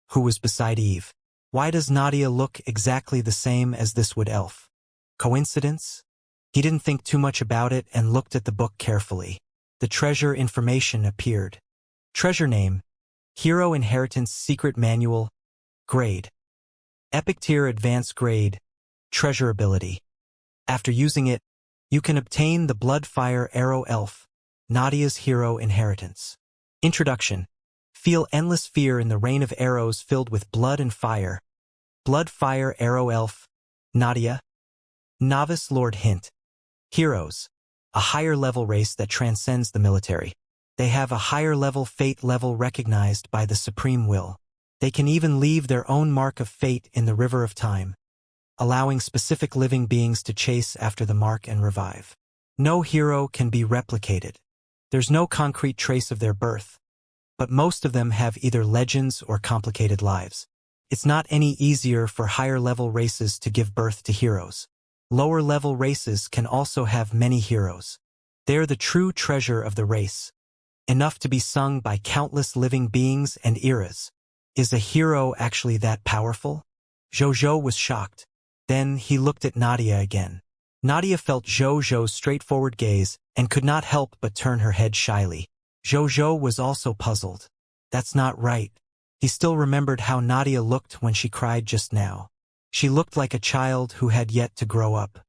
who was beside Eve. Why does Nadia look exactly the same as this wood elf? Coincidence? He didn't think too much about it and looked at the book carefully. The treasure information appeared. Treasure name: Hero Inheritance Secret Manual. Grade: Epic Tier Advanced Grade. Treasure ability: After using it, you can obtain the Bloodfire Arrow Elf, Nadia's Hero Inheritance. Introduction: Feel endless fear in the rain of arrows filled with blood and fire. Bloodfire Arrow Elf, Nadia. Novice Lord Hint: Heroes: a higher-level race that transcends the military. They have a higher-level fate level recognized by the Supreme Will. They can even leave their own mark of fate in the River of Time, allowing specific living beings to chase after the mark and revive. No hero can be replicated. There's no concrete trace of their birth, but most of them have either legends or complicated lives. It's not any easier for higher-level races to give birth to heroes. Lower-level races can also have many heroes. They're the true treasure of the race, enough to be sung by countless living beings and eras. Is a hero actually that powerful? Jojo was shocked. Then he looked at Nadia again. Nadia felt Jojo's straightforward gaze and could not help but turn her head shyly. Jojo was also puzzled. That's not right. He still remembered how Nadia looked when she cried just now. She looked like a child who had yet to grow up.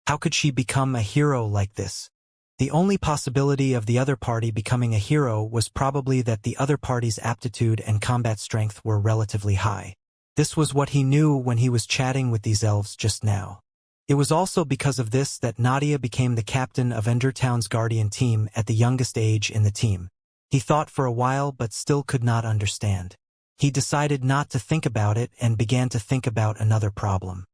How could she become a hero like this? The only possibility of the other party becoming a hero was probably that the other party's aptitude and combat strength were relatively high. This was what he knew when he was chatting with these elves just now. It was also because of this that Nadia became the captain of Endertown's Guardian team at the youngest age in the team. He thought for a while but still could not understand. He decided not to think about it and began to think about another problem.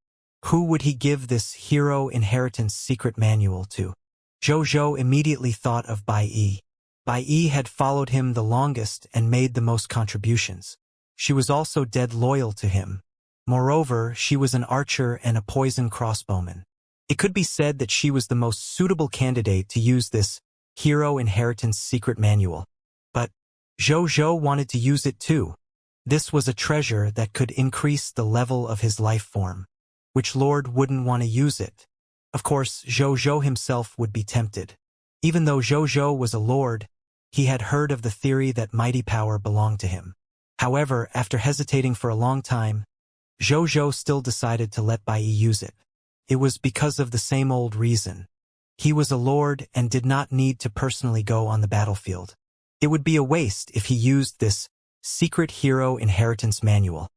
Who would he give this Hero Inheritance Secret Manual to? Jojo immediately thought of Bai Yi. Bai Yi had followed him the longest and made the most contributions. She was also dead loyal to him. Moreover, she was an archer and a poison crossbowman. It could be said that she was the most suitable candidate to use this Hero Inheritance Secret Manual. But Jojo wanted to use it too. This was a treasure that could increase the level of his life form. Which lord wouldn't want to use it? Of course, Jojo himself would be tempted. Even though Jojo was a lord, he had heard of the theory that mighty power belonged to him. However, after hesitating for a long time, Jojo still decided to let Bai Yi use it. It was because of the same old reason. He was a lord and did not need to personally go on the battlefield. It would be a waste if he used this Secret Hero Inheritance Manual.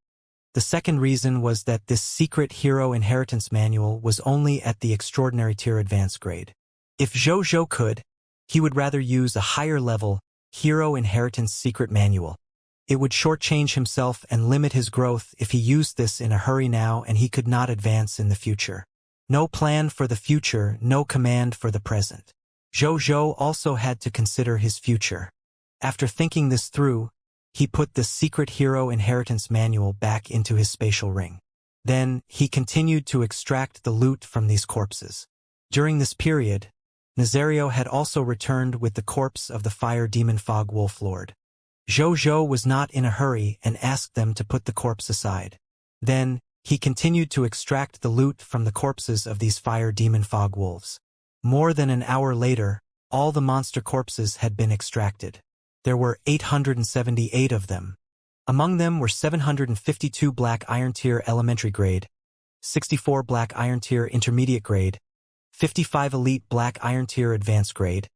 The second reason was that this Secret Hero Inheritance Manual was only at the Extraordinary Tier Advanced grade. If Jojo could, he would rather use a higher-level Hero Inheritance Secret Manual. It would shortchange himself and limit his growth if he used this in a hurry now and he could not advance in the future. No plan for the future, no command for the present. Jojo also had to consider his future. After thinking this through, he put the Secret Hero Inheritance Manual back into his spatial ring. Then, he continued to extract the loot from these corpses. During this period, Nazario had also returned with the corpse of the Fire Demon Fog Wolf Lord. Jojo was not in a hurry and asked them to put the corpse aside. Then, he continued to extract the loot from the corpses of these Fire Demon Fog Wolves. More than an hour later, all the monster corpses had been extracted. There were 878 of them. Among them were 752 Black Iron Tier Elementary Grade, 64 Black Iron Tier Intermediate Grade, 55 Elite Black Iron Tier Advanced Grade,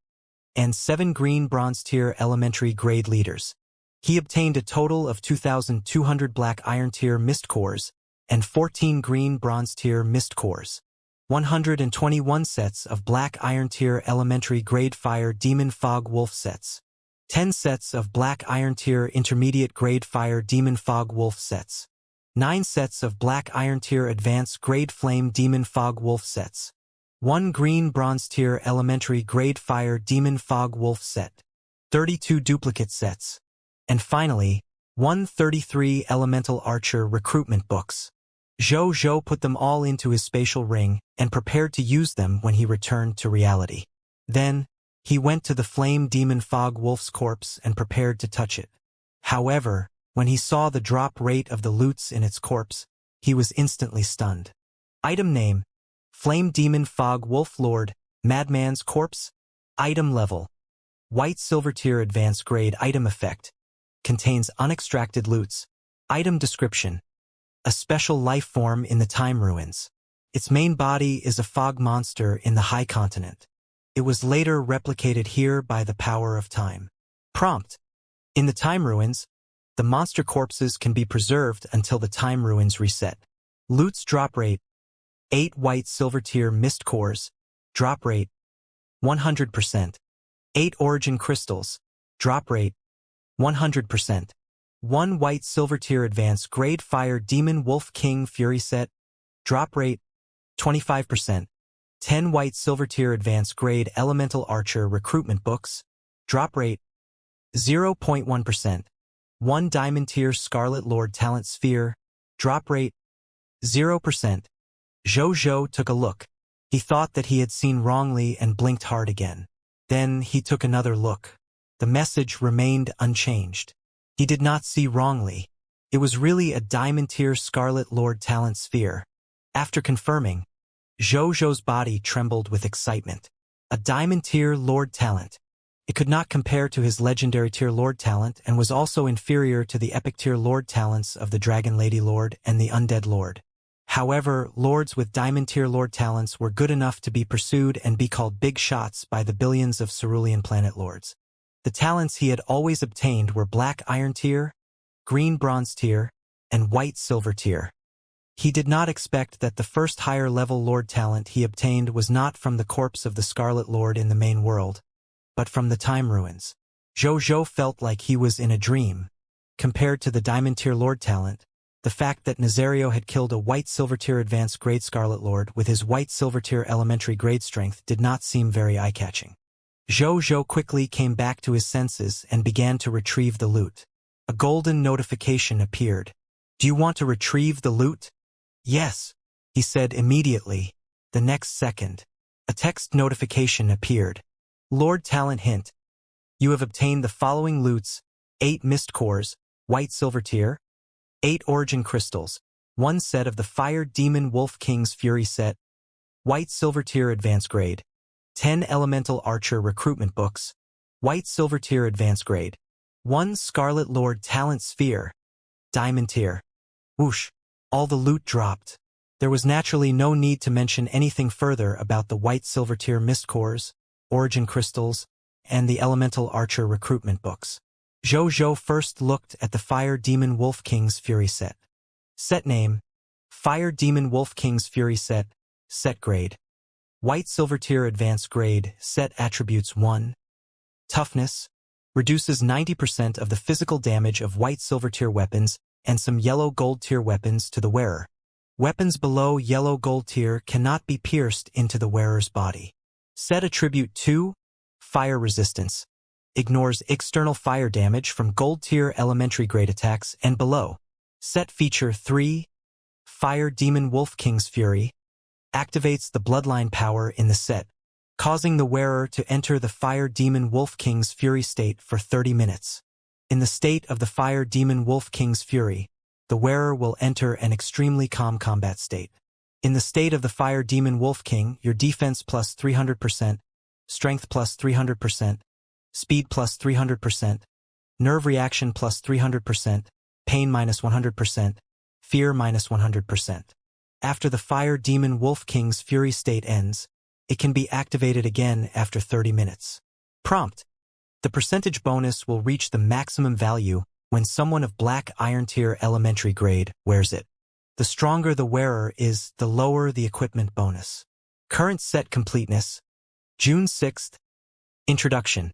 and 7 Green Bronze Tier Elementary Grade Leaders. He obtained a total of 2,200 black iron tier mist cores and 14 green bronze tier mist cores. 121 sets of black iron tier elementary grade fire demon fog wolf sets. 10 sets of black iron tier intermediate grade fire demon fog wolf sets. 9 sets of black iron tier advanced grade flame demon fog wolf sets. 1 green bronze tier elementary grade fire demon fog wolf set. 32 duplicate sets. And finally, 133 elemental archer recruitment books. Zhou put them all into his spatial ring and prepared to use them when he returned to reality. Then, he went to the flame demon fog wolf's corpse and prepared to touch it. However, when he saw the drop rate of the loots in its corpse, he was instantly stunned. Item name: Flame Demon Fog Wolf Lord, Madman's Corpse. Item level: White Silver Tier Advanced Grade. Item effect: Contains unextracted loots. Item description: A special life form in the Time Ruins. Its main body is a fog monster in the High Continent. It was later replicated here by the power of time. Prompt: In the Time Ruins, the monster corpses can be preserved until the Time Ruins reset. Loots drop rate: 8 white silver tier mist cores. Drop rate: 100%. 8 origin crystals. Drop rate: 100%. 1 white silver tier advanced grade fire demon wolf king fury set. Drop rate: 25%. 10 white silver tier advanced grade elemental archer recruitment books. Drop rate: 0.1%. 1 diamond tier scarlet lord talent sphere. Drop rate: 0%. Zhou took a look. He thought that he had seen wrongly and blinked hard again. Then he took another look. The message remained unchanged. He did not see wrongly. It was really a diamond tier scarlet lord talent sphere. After confirming, Zhou's body trembled with excitement. A diamond tier lord talent. It could not compare to his legendary tier lord talent and was also inferior to the epic tier lord talents of the Dragon Lady Lord and the Undead Lord. However, lords with diamond tier lord talents were good enough to be pursued and be called big shots by the billions of cerulean planet lords. The talents he had always obtained were black iron tier, green bronze tier, and white silver tier. He did not expect that the first higher level lord talent he obtained was not from the corpse of the Scarlet Lord in the main world, but from the Time Ruins. Zhou felt like he was in a dream. Compared to the diamond tier lord talent, the fact that Nazario had killed a white silver tier advanced grade Scarlet Lord with his white silver tier elementary grade strength did not seem very eye-catching. Zhou quickly came back to his senses and began to retrieve the loot. A golden notification appeared. "Do you want to retrieve the loot?" "Yes," he said immediately. The next second, a text notification appeared. Lord Talent hint. You have obtained the following loots: 8 mist cores, white silver tier, 8 origin crystals, 1 set of the Fire Demon Wolf King's Fury set, white silver tier advanced grade, 10 elemental archer recruitment books, white silver tier advanced grade, 1 Scarlet Lord Talent Sphere, diamond tier. Whoosh. All the loot dropped. There was naturally no need to mention anything further about the white silver tier mist cores, origin crystals, and the elemental archer recruitment books. Zhou first looked at the Fire Demon Wolf King's Fury set. Set name: Fire Demon Wolf King's Fury set, set grade. White silver tier advanced grade, set attributes 1. Toughness: reduces 90% of the physical damage of white silver tier weapons and some yellow gold tier weapons to the wearer. Weapons below yellow gold tier cannot be pierced into the wearer's body. Set attribute 2, fire resistance. Ignores external fire damage from gold tier elementary grade attacks and below. Set feature 3, Fire Demon Wolf King's Fury. Activates the bloodline power in the set, causing the wearer to enter the Fire Demon Wolf King's Fury state for 30 minutes. In the state of the Fire Demon Wolf King's Fury, the wearer will enter an extremely calm combat state. In the state of the Fire Demon Wolf King, your defense plus 300%, strength plus 300%, speed plus 300%, nerve reaction plus 300%, pain minus 100%, fear minus 100%. After the Fire Demon Wolf King's Fury state ends, it can be activated again after 30 minutes. Prompt: The percentage bonus will reach the maximum value when someone of black iron tier elementary grade wears it. The stronger the wearer is, the lower the equipment bonus. Current set completeness. June 6th. Introduction.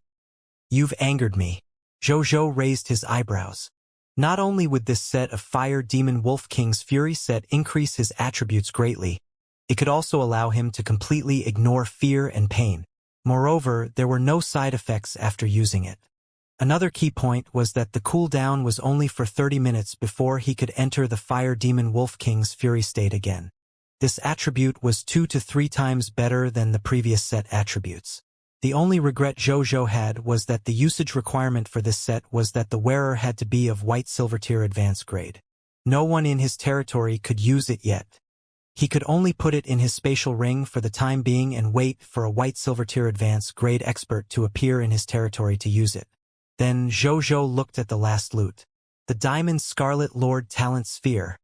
You've angered me. Jojo raised his eyebrows. Not only would this set of Fire Demon Wolf King's Fury set increase his attributes greatly, it could also allow him to completely ignore fear and pain. Moreover, there were no side effects after using it. Another key point was that the cooldown was only for 30 minutes before he could enter the Fire Demon Wolf King's Fury state again. This attribute was 2 to 3 times better than the previous set attributes. The only regret Jojo had was that the usage requirement for this set was that the wearer had to be of white silver tier advanced grade. No one in his territory could use it yet. He could only put it in his spatial ring for the time being and wait for a white silver tier advanced grade expert to appear in his territory to use it. Then Jojo looked at the last loot. The Diamond Scarlet Lord Talent Sphere.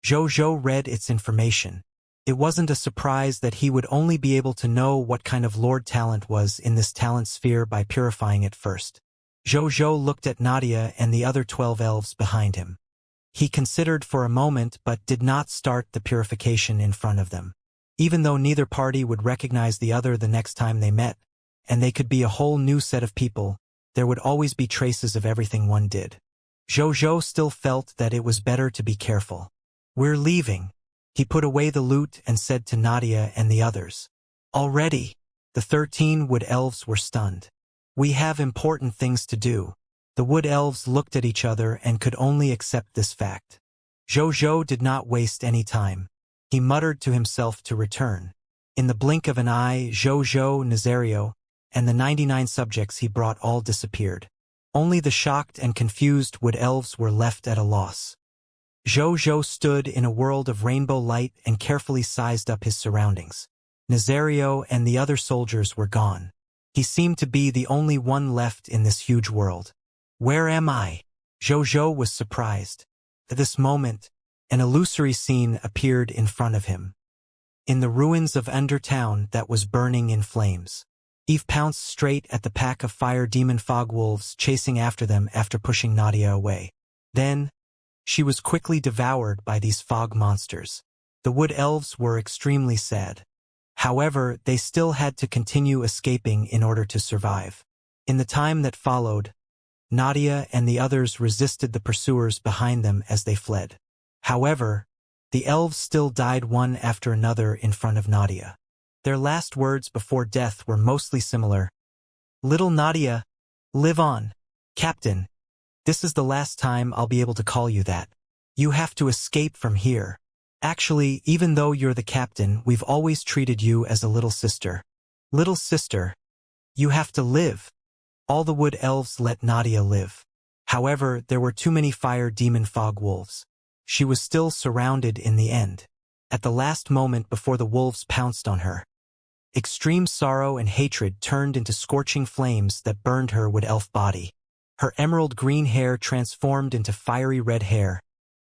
Jojo read its information. It wasn't a surprise that he would only be able to know what kind of Lord Talent was in this talent sphere by purifying it first. Jojo looked at Nadia and the other 12 elves behind him. He considered for a moment but did not start the purification in front of them. Even though neither party would recognize the other the next time they met, and they could be a whole new set of people, there would always be traces of everything one did. Jojo still felt that it was better to be careful. We're leaving. He put away the loot and said to Nadia and the others. Already, the 13 wood elves were stunned. We have important things to do. The wood elves looked at each other and could only accept this fact. Jojo did not waste any time. He muttered to himself to return. In the blink of an eye, Jojo, Nazario, and the 99 subjects he brought all disappeared. Only the shocked and confused wood elves were left at a loss. Jojo stood in a world of rainbow light and carefully sized up his surroundings. Nazario and the other soldiers were gone. He seemed to be the only one left in this huge world. Where am I? Jojo was surprised. At this moment, an illusory scene appeared in front of him. In the ruins of Undertown that was burning in flames. Eve pounced straight at the pack of fire demon fog wolves chasing after them after pushing Nadia away. Then, she was quickly devoured by these fog monsters. The wood elves were extremely sad. However, they still had to continue escaping in order to survive. In the time that followed, Nadia and the others resisted the pursuers behind them as they fled. However, the elves still died one after another in front of Nadia. Their last words before death were mostly similar. Little Nadia, live on. Captain, this is the last time I'll be able to call you that. You have to escape from here. Actually, even though you're the captain, we've always treated you as a little sister. Little sister, you have to live. All the wood elves let Nadia live. However, there were too many fire demon fog wolves. She was still surrounded in the end. At the last moment before the wolves pounced on her. Extreme sorrow and hatred turned into scorching flames that burned her wood elf body. Her emerald green hair transformed into fiery red hair,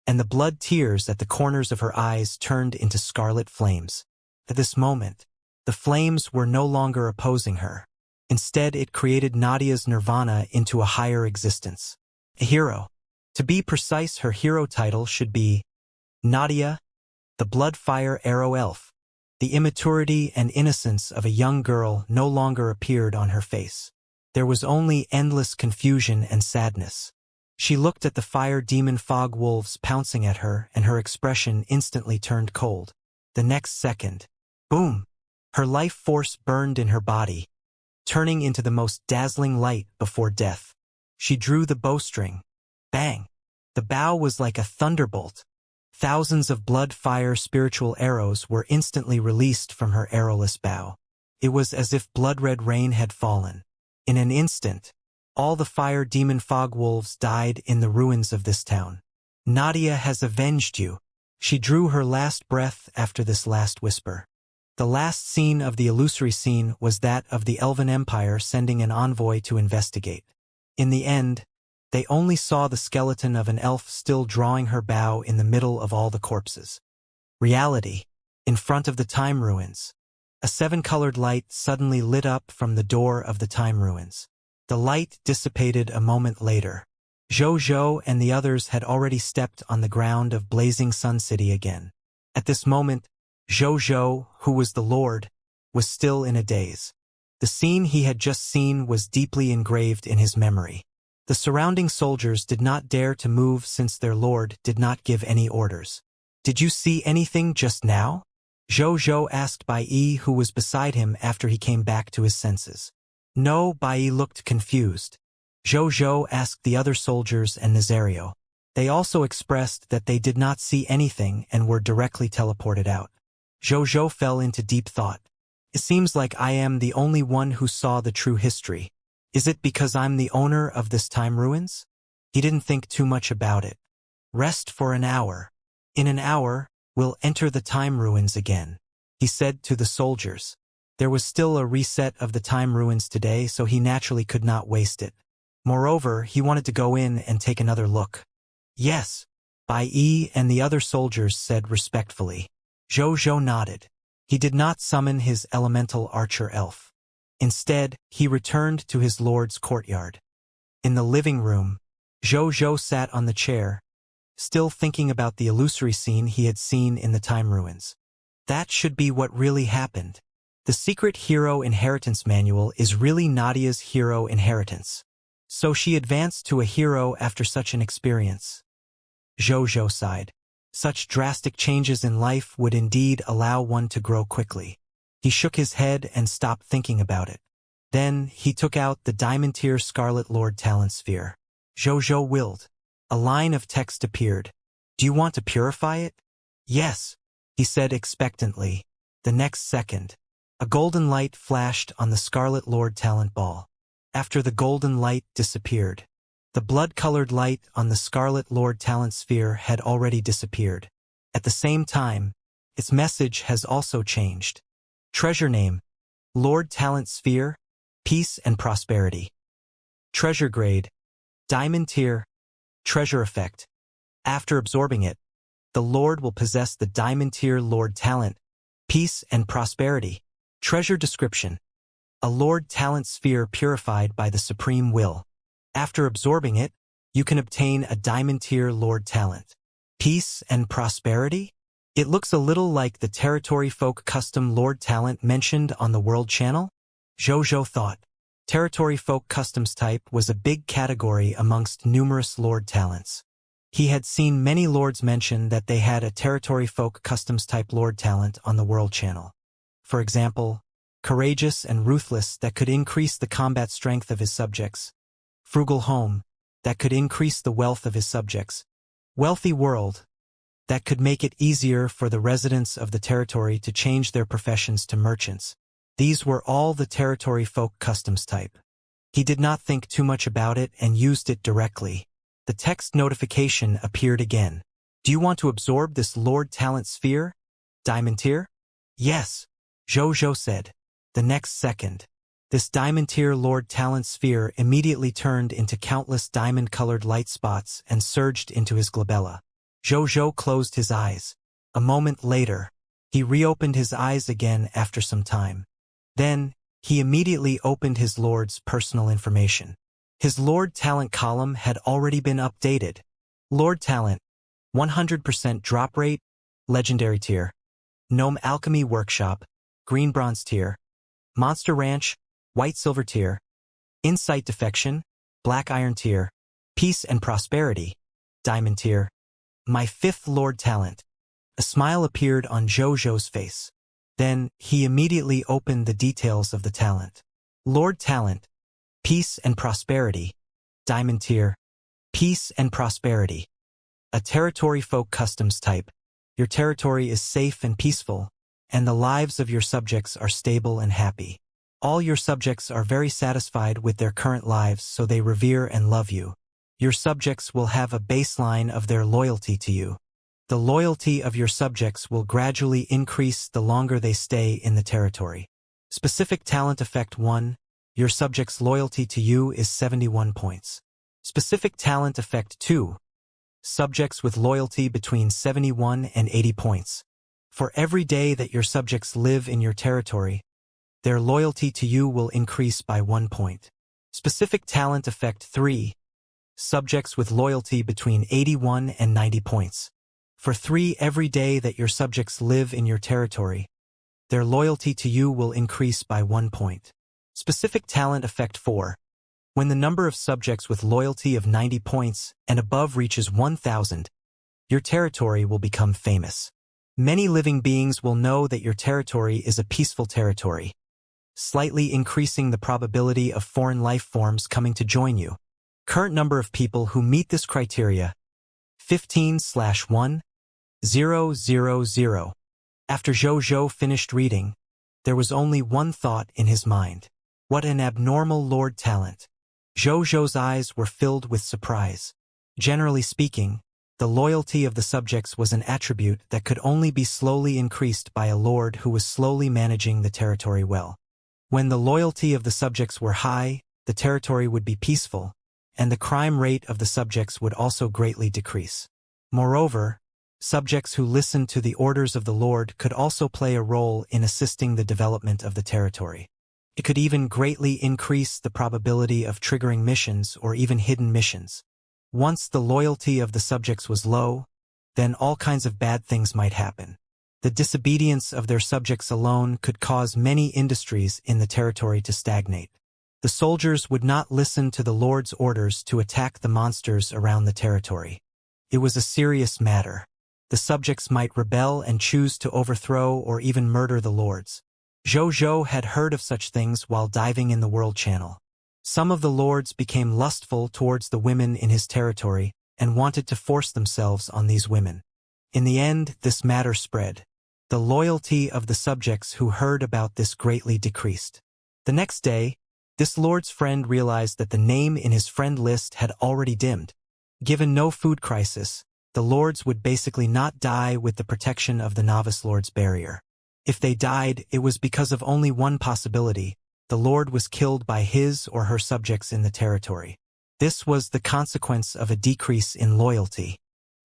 and the blood tears at the corners of her eyes turned into scarlet flames. At this moment, the flames were no longer opposing her. Instead, it created Nadia's nirvana into a higher existence. A hero. To be precise, her hero title should be Nadia, the Bloodfire Arrow Elf. The immaturity and innocence of a young girl no longer appeared on her face. There was only endless confusion and sadness. She looked at the fire demon fog wolves pouncing at her, and her expression instantly turned cold. The next second, boom! Her life force burned in her body, turning into the most dazzling light before death. She drew the bowstring. Bang! The bow was like a thunderbolt. Thousands of blood-fire spiritual arrows were instantly released from her arrowless bow. It was as if blood-red rain had fallen. In an instant, all the fire demon fog wolves died in the ruins of this town. Nadia has avenged you. She drew her last breath after this last whisper. The last scene of the illusory scene was that of the Elven Empire sending an envoy to investigate. In the end, they only saw the skeleton of an elf still drawing her bow in the middle of all the corpses. Reality. In front of the time ruins. A 7-colored light suddenly lit up from the door of the time ruins. The light dissipated a moment later. Zhou and the others had already stepped on the ground of Blazing Sun City again. At this moment, Zhou, who was the Lord, was still in a daze. The scene he had just seen was deeply engraved in his memory. The surrounding soldiers did not dare to move since their lord did not give any orders. "Did you see anything just now?" Zhou asked Bai Yi, who was beside him after he came back to his senses. No, Bai Yi looked confused. Zhou asked the other soldiers and Nazario. They also expressed that they did not see anything and were directly teleported out. Zhou fell into deep thought. It seems like I am the only one who saw the true history. Is it because I'm the owner of this time ruins? He didn't think too much about it. Rest for an hour. In an hour, we'll enter the time ruins again, he said to the soldiers. There was still a reset of the time ruins today, so he naturally could not waste it. Moreover, he wanted to go in and take another look. Yes, Bai Yi and the other soldiers said respectfully. Zhou nodded. He did not summon his elemental archer elf. Instead, he returned to his lord's courtyard. In the living room, Zhou sat on the chair, still thinking about the illusory scene he had seen in the time ruins. That should be what really happened. The secret hero inheritance manual is really Nadia's hero inheritance. So she advanced to a hero after such an experience. Zhou sighed. Such drastic changes in life would indeed allow one to grow quickly. He shook his head and stopped thinking about it. Then, he took out the diamond-tier Scarlet Lord Talent Sphere. Zhou willed. A line of text appeared. "Do you want to purify it?" "Yes," he said expectantly. The next second, a golden light flashed on the Scarlet Lord Talent Ball. After the golden light disappeared, the blood-colored light on the Scarlet Lord Talent Sphere had already disappeared. At the same time, its message has also changed. Treasure name: Lord Talent Sphere, Peace and Prosperity. Treasure grade: Diamond tier. Treasure effect: after absorbing it, the Lord will possess the Diamond tier Lord Talent, Peace and Prosperity. Treasure description: a Lord Talent Sphere purified by the Supreme Will. After absorbing it, you can obtain a Diamond tier Lord Talent. Peace and Prosperity? It looks a little like the Territory Folk Custom Lord Talent mentioned on the World Channel? Zhou thought. Territory Folk Customs type was a big category amongst numerous Lord Talents. He had seen many Lords mention that they had a Territory Folk Customs type Lord Talent on the World Channel. For example, Courageous and Ruthless, that could increase the combat strength of his subjects. Frugal Home, that could increase the wealth of his subjects. Wealthy World, that could make it easier for the residents of the territory to change their professions to merchants. These were all the Territory Folk Customs type. He did not think too much about it and used it directly. The text notification appeared again. "Do you want to absorb this Lord Talent Sphere? Diamond tier?" "Yes," Zhou said. The next second, this Diamond tier Lord Talent Sphere immediately turned into countless diamond-colored light spots and surged into his glabella. Zhou closed his eyes. A moment later, he reopened his eyes again after some time. Then, he immediately opened his Lord's personal information. His Lord Talent column had already been updated. Lord Talent, 100% drop rate, Legendary tier. Gnome Alchemy Workshop, Green Bronze tier. Monster Ranch, White Silver tier. Insight Defection, Black Iron tier. Peace and Prosperity, Diamond tier. My fifth Lord Talent. A smile appeared on Zhou's face. Then, he immediately opened the details of the talent. Lord Talent, Peace and Prosperity, Diamond tier. Peace and Prosperity. A Territory Folk Customs type. Your territory is safe and peaceful, and the lives of your subjects are stable and happy. All your subjects are very satisfied with their current lives, so they revere and love you. Your subjects will have a baseline of their loyalty to you. The loyalty of your subjects will gradually increase the longer they stay in the territory. Specific Talent Effect 1. Your subjects' loyalty to you is 71 points. Specific Talent Effect 2. Subjects with loyalty between 71 and 80 points. For every day that your subjects live in your territory, their loyalty to you will increase by 1 point. Specific talent effect 3. Subjects with loyalty between 81 and 90 points. For 3, every day that your subjects live in your territory, their loyalty to you will increase by 1 point. Specific talent effect 4. When the number of subjects with loyalty of 90 points and above reaches 1,000, your territory will become famous. Many living beings will know that your territory is a peaceful territory, slightly increasing the probability of foreign life forms coming to join you. Current number of people who meet this criteria, 15/1, 000. After Zhou finished reading, there was only one thought in his mind. What an abnormal Lord talent. Zhou's eyes were filled with surprise. Generally speaking, the loyalty of the subjects was an attribute that could only be slowly increased by a lord who was slowly managing the territory well. When the loyalty of the subjects were high, the territory would be peaceful, and the crime rate of the subjects would also greatly decrease. Moreover, subjects who listened to the orders of the Lord could also play a role in assisting the development of the territory. It could even greatly increase the probability of triggering missions or even hidden missions. Once the loyalty of the subjects was low, then all kinds of bad things might happen. The disobedience of their subjects alone could cause many industries in the territory to stagnate. The soldiers would not listen to the Lord's orders to attack the monsters around the territory. It was a serious matter. The subjects might rebel and choose to overthrow or even murder the lords. Zhou had heard of such things while diving in the World Channel. Some of the lords became lustful towards the women in his territory and wanted to force themselves on these women. In the end, this matter spread. The loyalty of the subjects who heard about this greatly decreased. The next day, this lord's friend realized that the name in his friend list had already dimmed. Given no food crisis, the lords would basically not die with the protection of the novice lord's barrier. If they died, it was because of only one possibility: the lord was killed by his or her subjects in the territory. This was the consequence of a decrease in loyalty.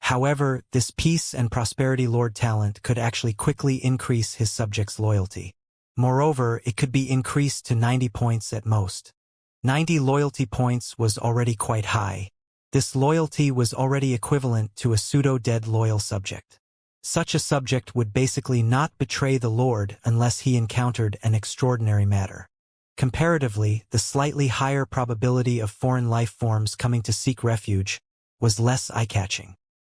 However, this peace and prosperity lord talent could actually quickly increase his subjects' loyalty. Moreover, it could be increased to 90 points at most. 90 loyalty points was already quite high. This loyalty was already equivalent to a pseudo-dead loyal subject. Such a subject would basically not betray the Lord unless he encountered an extraordinary matter. Comparatively, the slightly higher probability of foreign life forms coming to seek refuge was less eye-catching.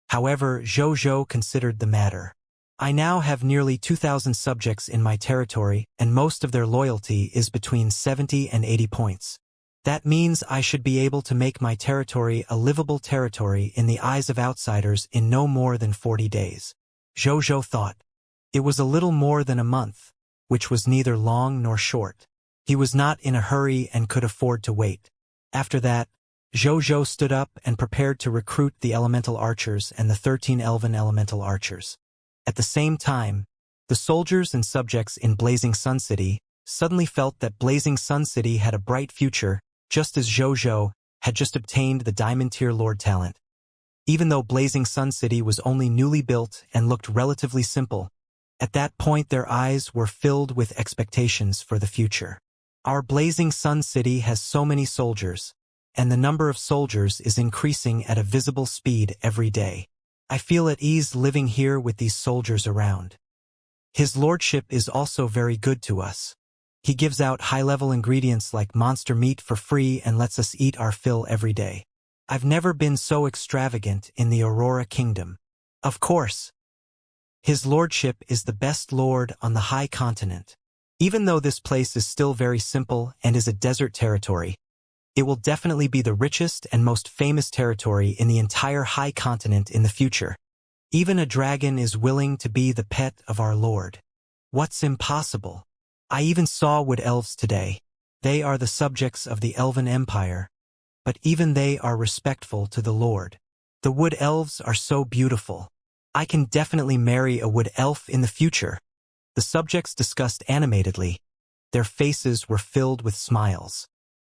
However, Zhou considered the matter. I now have nearly 2,000 subjects in my territory, and most of their loyalty is between 70 and 80 points. That means I should be able to make my territory a livable territory in the eyes of outsiders in no more than 40 days. Zhou thought. It was a little more than a month, which was neither long nor short. He was not in a hurry and could afford to wait. After that, Zhou stood up and prepared to recruit the elemental archers and the 13 elven elemental archers. At the same time, the soldiers and subjects in Blazing Sun City suddenly felt that Blazing Sun City had a bright future, just as Zhou had just obtained the Diamond Tier Lord talent. Even though Blazing Sun City was only newly built and looked relatively simple, at that point their eyes were filled with expectations for the future. Our Blazing Sun City has so many soldiers, and the number of soldiers is increasing at a visible speed every day. I feel at ease living here with these soldiers around. His lordship is also very good to us. He gives out high-level ingredients like monster meat for free and lets us eat our fill every day. I've never been so extravagant in the Aurora Kingdom. Of course, his lordship is the best lord on the high continent. Even though this place is still very simple and is a desert territory, it will definitely be the richest and most famous territory in the entire high continent in the future. Even a dragon is willing to be the pet of our lord. What's impossible? I even saw wood elves today. They are the subjects of the Elven Empire, but even they are respectful to the Lord. The wood elves are so beautiful. I can definitely marry a wood elf in the future. The subjects discussed animatedly. Their faces were filled with smiles.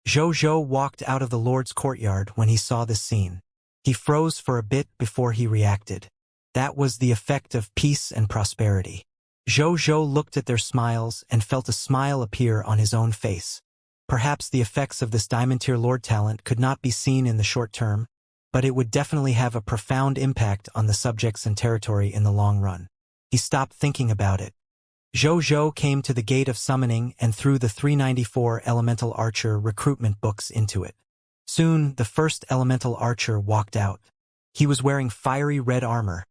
Zhou walked out of the Lord's courtyard when he saw this scene. He froze for a bit before he reacted. That was the effect of peace and prosperity. Zhou looked at their smiles and felt a smile appear on his own face. Perhaps the effects of this Diamond Tier Lord talent could not be seen in the short term, but it would definitely have a profound impact on the subjects and territory in the long run. He stopped thinking about it. Zhou Zhou came to the gate of summoning and threw the 394 Elemental Archer recruitment books into it. Soon, the first Elemental Archer walked out. He was wearing fiery red armor,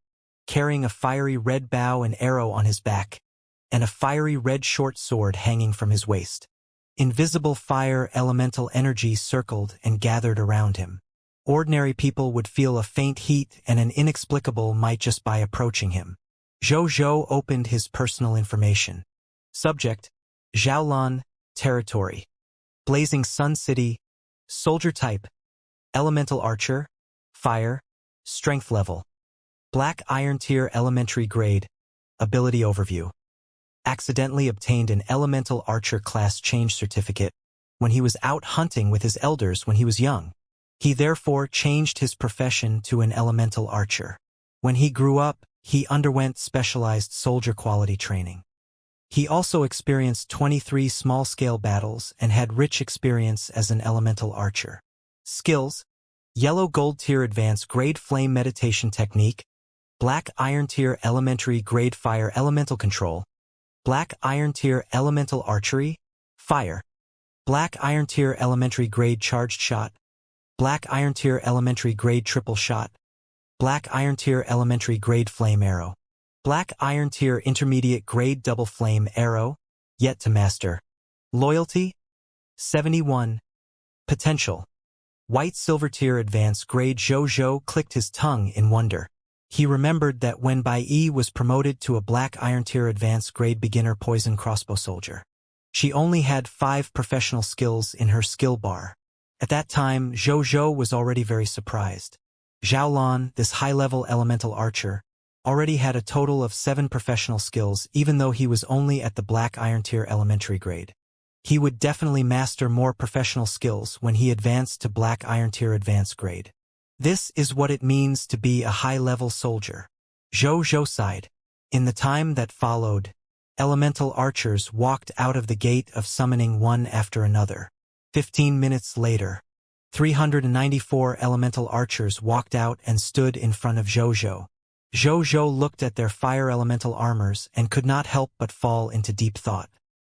carrying a fiery red bow and arrow on his back, and a fiery red short sword hanging from his waist. Invisible fire elemental energy circled and gathered around him. Ordinary people would feel a faint heat and an inexplicable might just by approaching him. Zhou Zhou opened his personal information. Subject: Xiaolan, Territory. Blazing Sun City. Soldier type: Elemental Archer. Fire. Strength level: Black Iron Tier Elementary Grade. Ability Overview. Accidentally obtained an Elemental Archer class change certificate when he was out hunting with his elders when he was young. He therefore changed his profession to an Elemental Archer. When he grew up, he underwent specialized soldier quality training. He also experienced 23 small-scale battles and had rich experience as an Elemental Archer. Skills: Yellow Gold Tier Advanced Grade Flame Meditation Technique, Black Iron Tier Elementary Grade Fire Elemental Control, Black Iron Tier Elemental Archery, Fire, Black Iron Tier Elementary Grade Charged Shot, Black Iron Tier Elementary Grade Triple Shot, Black Iron Tier Elementary Grade Flame Arrow, Black Iron Tier Intermediate Grade Double Flame Arrow, yet to master. Loyalty: 71. Potential: White Silver Tier Advanced Grade. Zhou Zhou clicked his tongue in wonder. He remembered that when Bai Yi was promoted to a Black Iron Tier Advanced Grade Beginner Poison Crossbow Soldier, she only had 5 professional skills in her skill bar. At that time, Zhou Zhou was already very surprised. Xiaolan, this high-level Elemental Archer, already had a total of 7 professional skills even though he was only at the Black Iron Tier Elementary Grade. He would definitely master more professional skills when he advanced to Black Iron Tier Advanced Grade. This is what it means to be a high-level soldier. Zhou Zhou sighed. In the time that followed, Elemental Archers walked out of the gate of summoning one after another. 15 minutes later, 394 Elemental Archers walked out and stood in front of Zhou Zhou. Zhou Zhou looked at their fire elemental armors and could not help but fall into deep thought.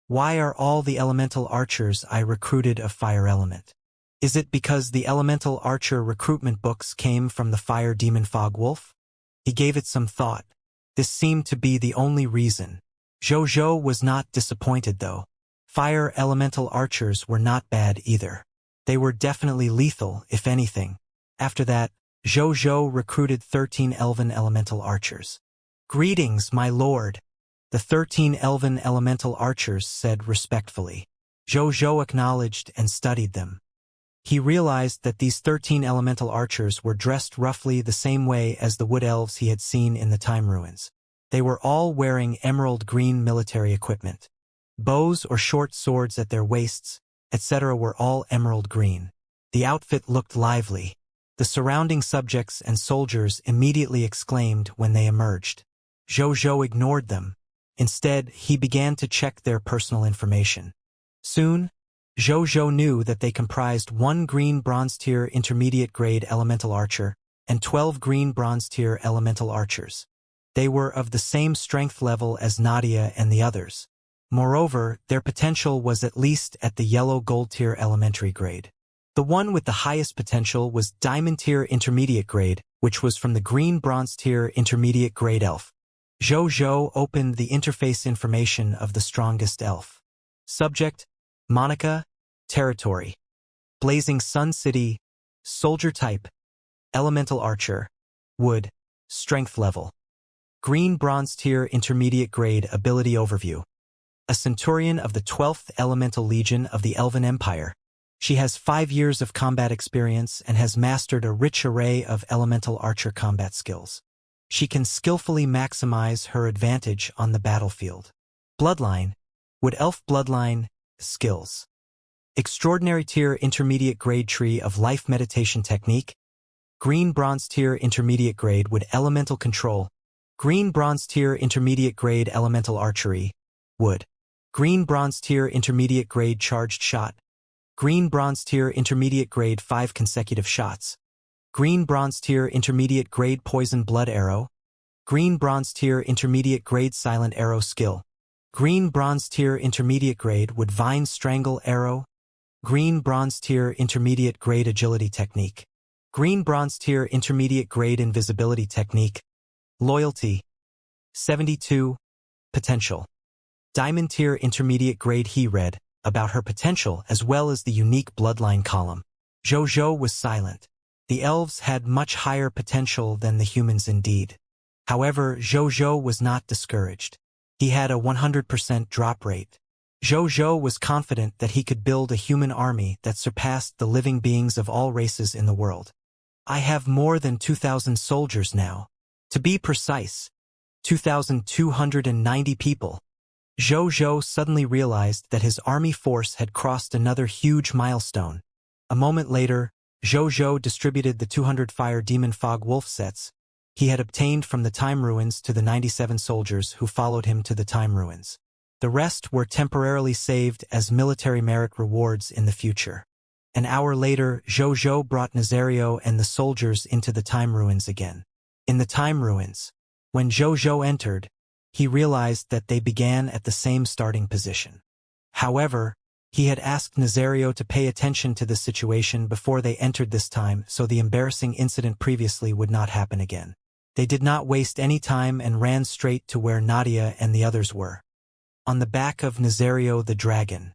Why are all the Elemental Archers I recruited of fire element? Is it because the Elemental Archer recruitment books came from the Fire Demon Fogwolf? He gave it some thought. This seemed to be the only reason. Zhou Zhou was not disappointed though. Fire Elemental Archers were not bad either. They were definitely lethal, if anything. After that, Zhou Zhou recruited 13 Elven Elemental Archers. "Greetings, my lord," the 13 Elven Elemental Archers said respectfully. Zhou Zhou acknowledged and studied them. He realized that these 13 Elemental Archers were dressed roughly the same way as the Wood Elves he had seen in the Time Ruins. They were all wearing emerald green military equipment. Bows or short swords at their waists, etc. were all emerald green. The outfit looked lively. The surrounding subjects and soldiers immediately exclaimed when they emerged. Zhou Zhou ignored them. Instead, he began to check their personal information. Soon, Zhou Zhou knew that they comprised 1 green bronze tier intermediate grade elemental archer and 12 green bronze tier elemental archers. They were of the same strength level as Nadia and the others. Moreover, their potential was at least at the yellow gold tier elementary grade. The one with the highest potential was diamond tier intermediate grade, which was from the green bronze tier intermediate grade elf. Zhou Zhou opened the interface information of the strongest elf. Subject: Monica. Territory: Blazing Sun City. Soldier type: Elemental Archer. Wood. Strength level: Green bronze tier intermediate grade. Ability overview: A centurion of the 12th Elemental Legion of the Elven Empire. She has 5 years of combat experience and has mastered a rich array of Elemental Archer combat skills. She can skillfully maximize her advantage on the battlefield. Bloodline: Wood Elf Bloodline. Skills: Extraordinary tier intermediate grade Tree of Life Meditation Technique. Green bronze tier intermediate grade Wood Elemental Control. Green bronze tier intermediate grade Elemental Archery. Wood. Green bronze tier intermediate grade Charged Shot. Green bronze tier intermediate grade 5 consecutive shots. Green bronze tier intermediate grade poison blood arrow. Green bronze tier intermediate grade silent arrow skill. Green bronze tier intermediate grade would vine strangle arrow. Green bronze tier intermediate grade agility technique. Green bronze tier intermediate grade invisibility technique. Loyalty. 72. Potential. Diamond tier intermediate grade he read about her potential as well as the unique bloodline column. Jojo was silent. The elves had much higher potential than the humans indeed. However, Jojo was not discouraged. He had a 100% drop rate. Jojo was confident that he could build a human army that surpassed the living beings of all races in the world. I have more than 2,000 soldiers now. To be precise, 2,290 people. Jojo suddenly realized that his army force had crossed another huge milestone. A moment later, Jojo distributed the 200 Fire Demon Fog Wolf sets he had obtained from the Time Ruins to the 97 soldiers who followed him to the Time Ruins. The rest were temporarily saved as military merit rewards in the future. An hour later, Jojo brought Nazario and the soldiers into the Time Ruins again. In the Time Ruins, when Jojo entered, he realized that they began at the same starting position. However, he had asked Nazario to pay attention to the situation before they entered this time so the embarrassing incident previously would not happen again. They did not waste any time and ran straight to where Nadia and the others were. On the back of Nazario the dragon,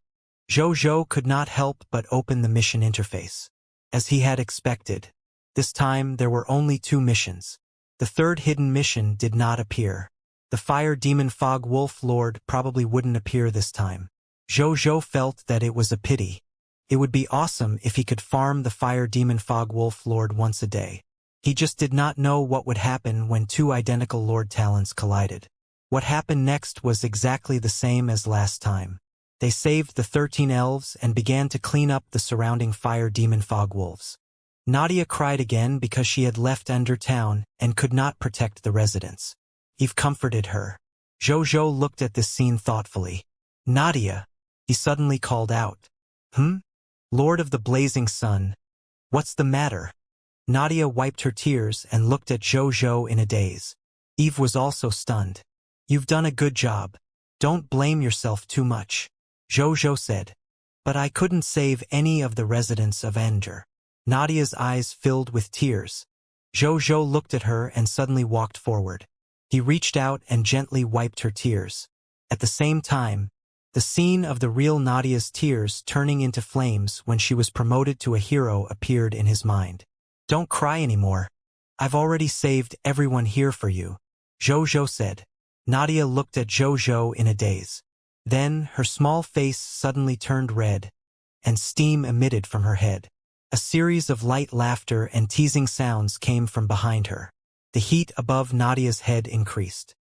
Jojo could not help but open the mission interface. As he had expected, this time there were only 2 missions. The third hidden mission did not appear. The Fire Demon Fog Wolf Lord probably wouldn't appear this time. Jojo felt that it was a pity. It would be awesome if he could farm the Fire Demon Fog Wolf Lord once a day. He just did not know what would happen when 2 identical Lord talents collided. What happened next was exactly the same as last time. They saved the 13 elves and began to clean up the surrounding Fire Demon Fog Wolves. Nadia cried again because she had left Ender Town and could not protect the residents. Eve comforted her. Jojo looked at this scene thoughtfully. Nadia, he suddenly called out. Lord of the Blazing Sun, what's the matter? Nadia wiped her tears and looked at Jojo in a daze. Eve was also stunned. You've done a good job. Don't blame yourself too much, Jojo said. But I couldn't save any of the residents of Ender. Nadia's eyes filled with tears. Jojo looked at her and suddenly walked forward. He reached out and gently wiped her tears. At the same time, the scene of the real Nadia's tears turning into flames when she was promoted to a hero appeared in his mind. Don't cry anymore. I've already saved everyone here for you, Jojo said. Nadia looked at Jojo in a daze. Then her small face suddenly turned red, and steam emitted from her head. A series of light laughter and teasing sounds came from behind her. The heat above Nadia's head increased.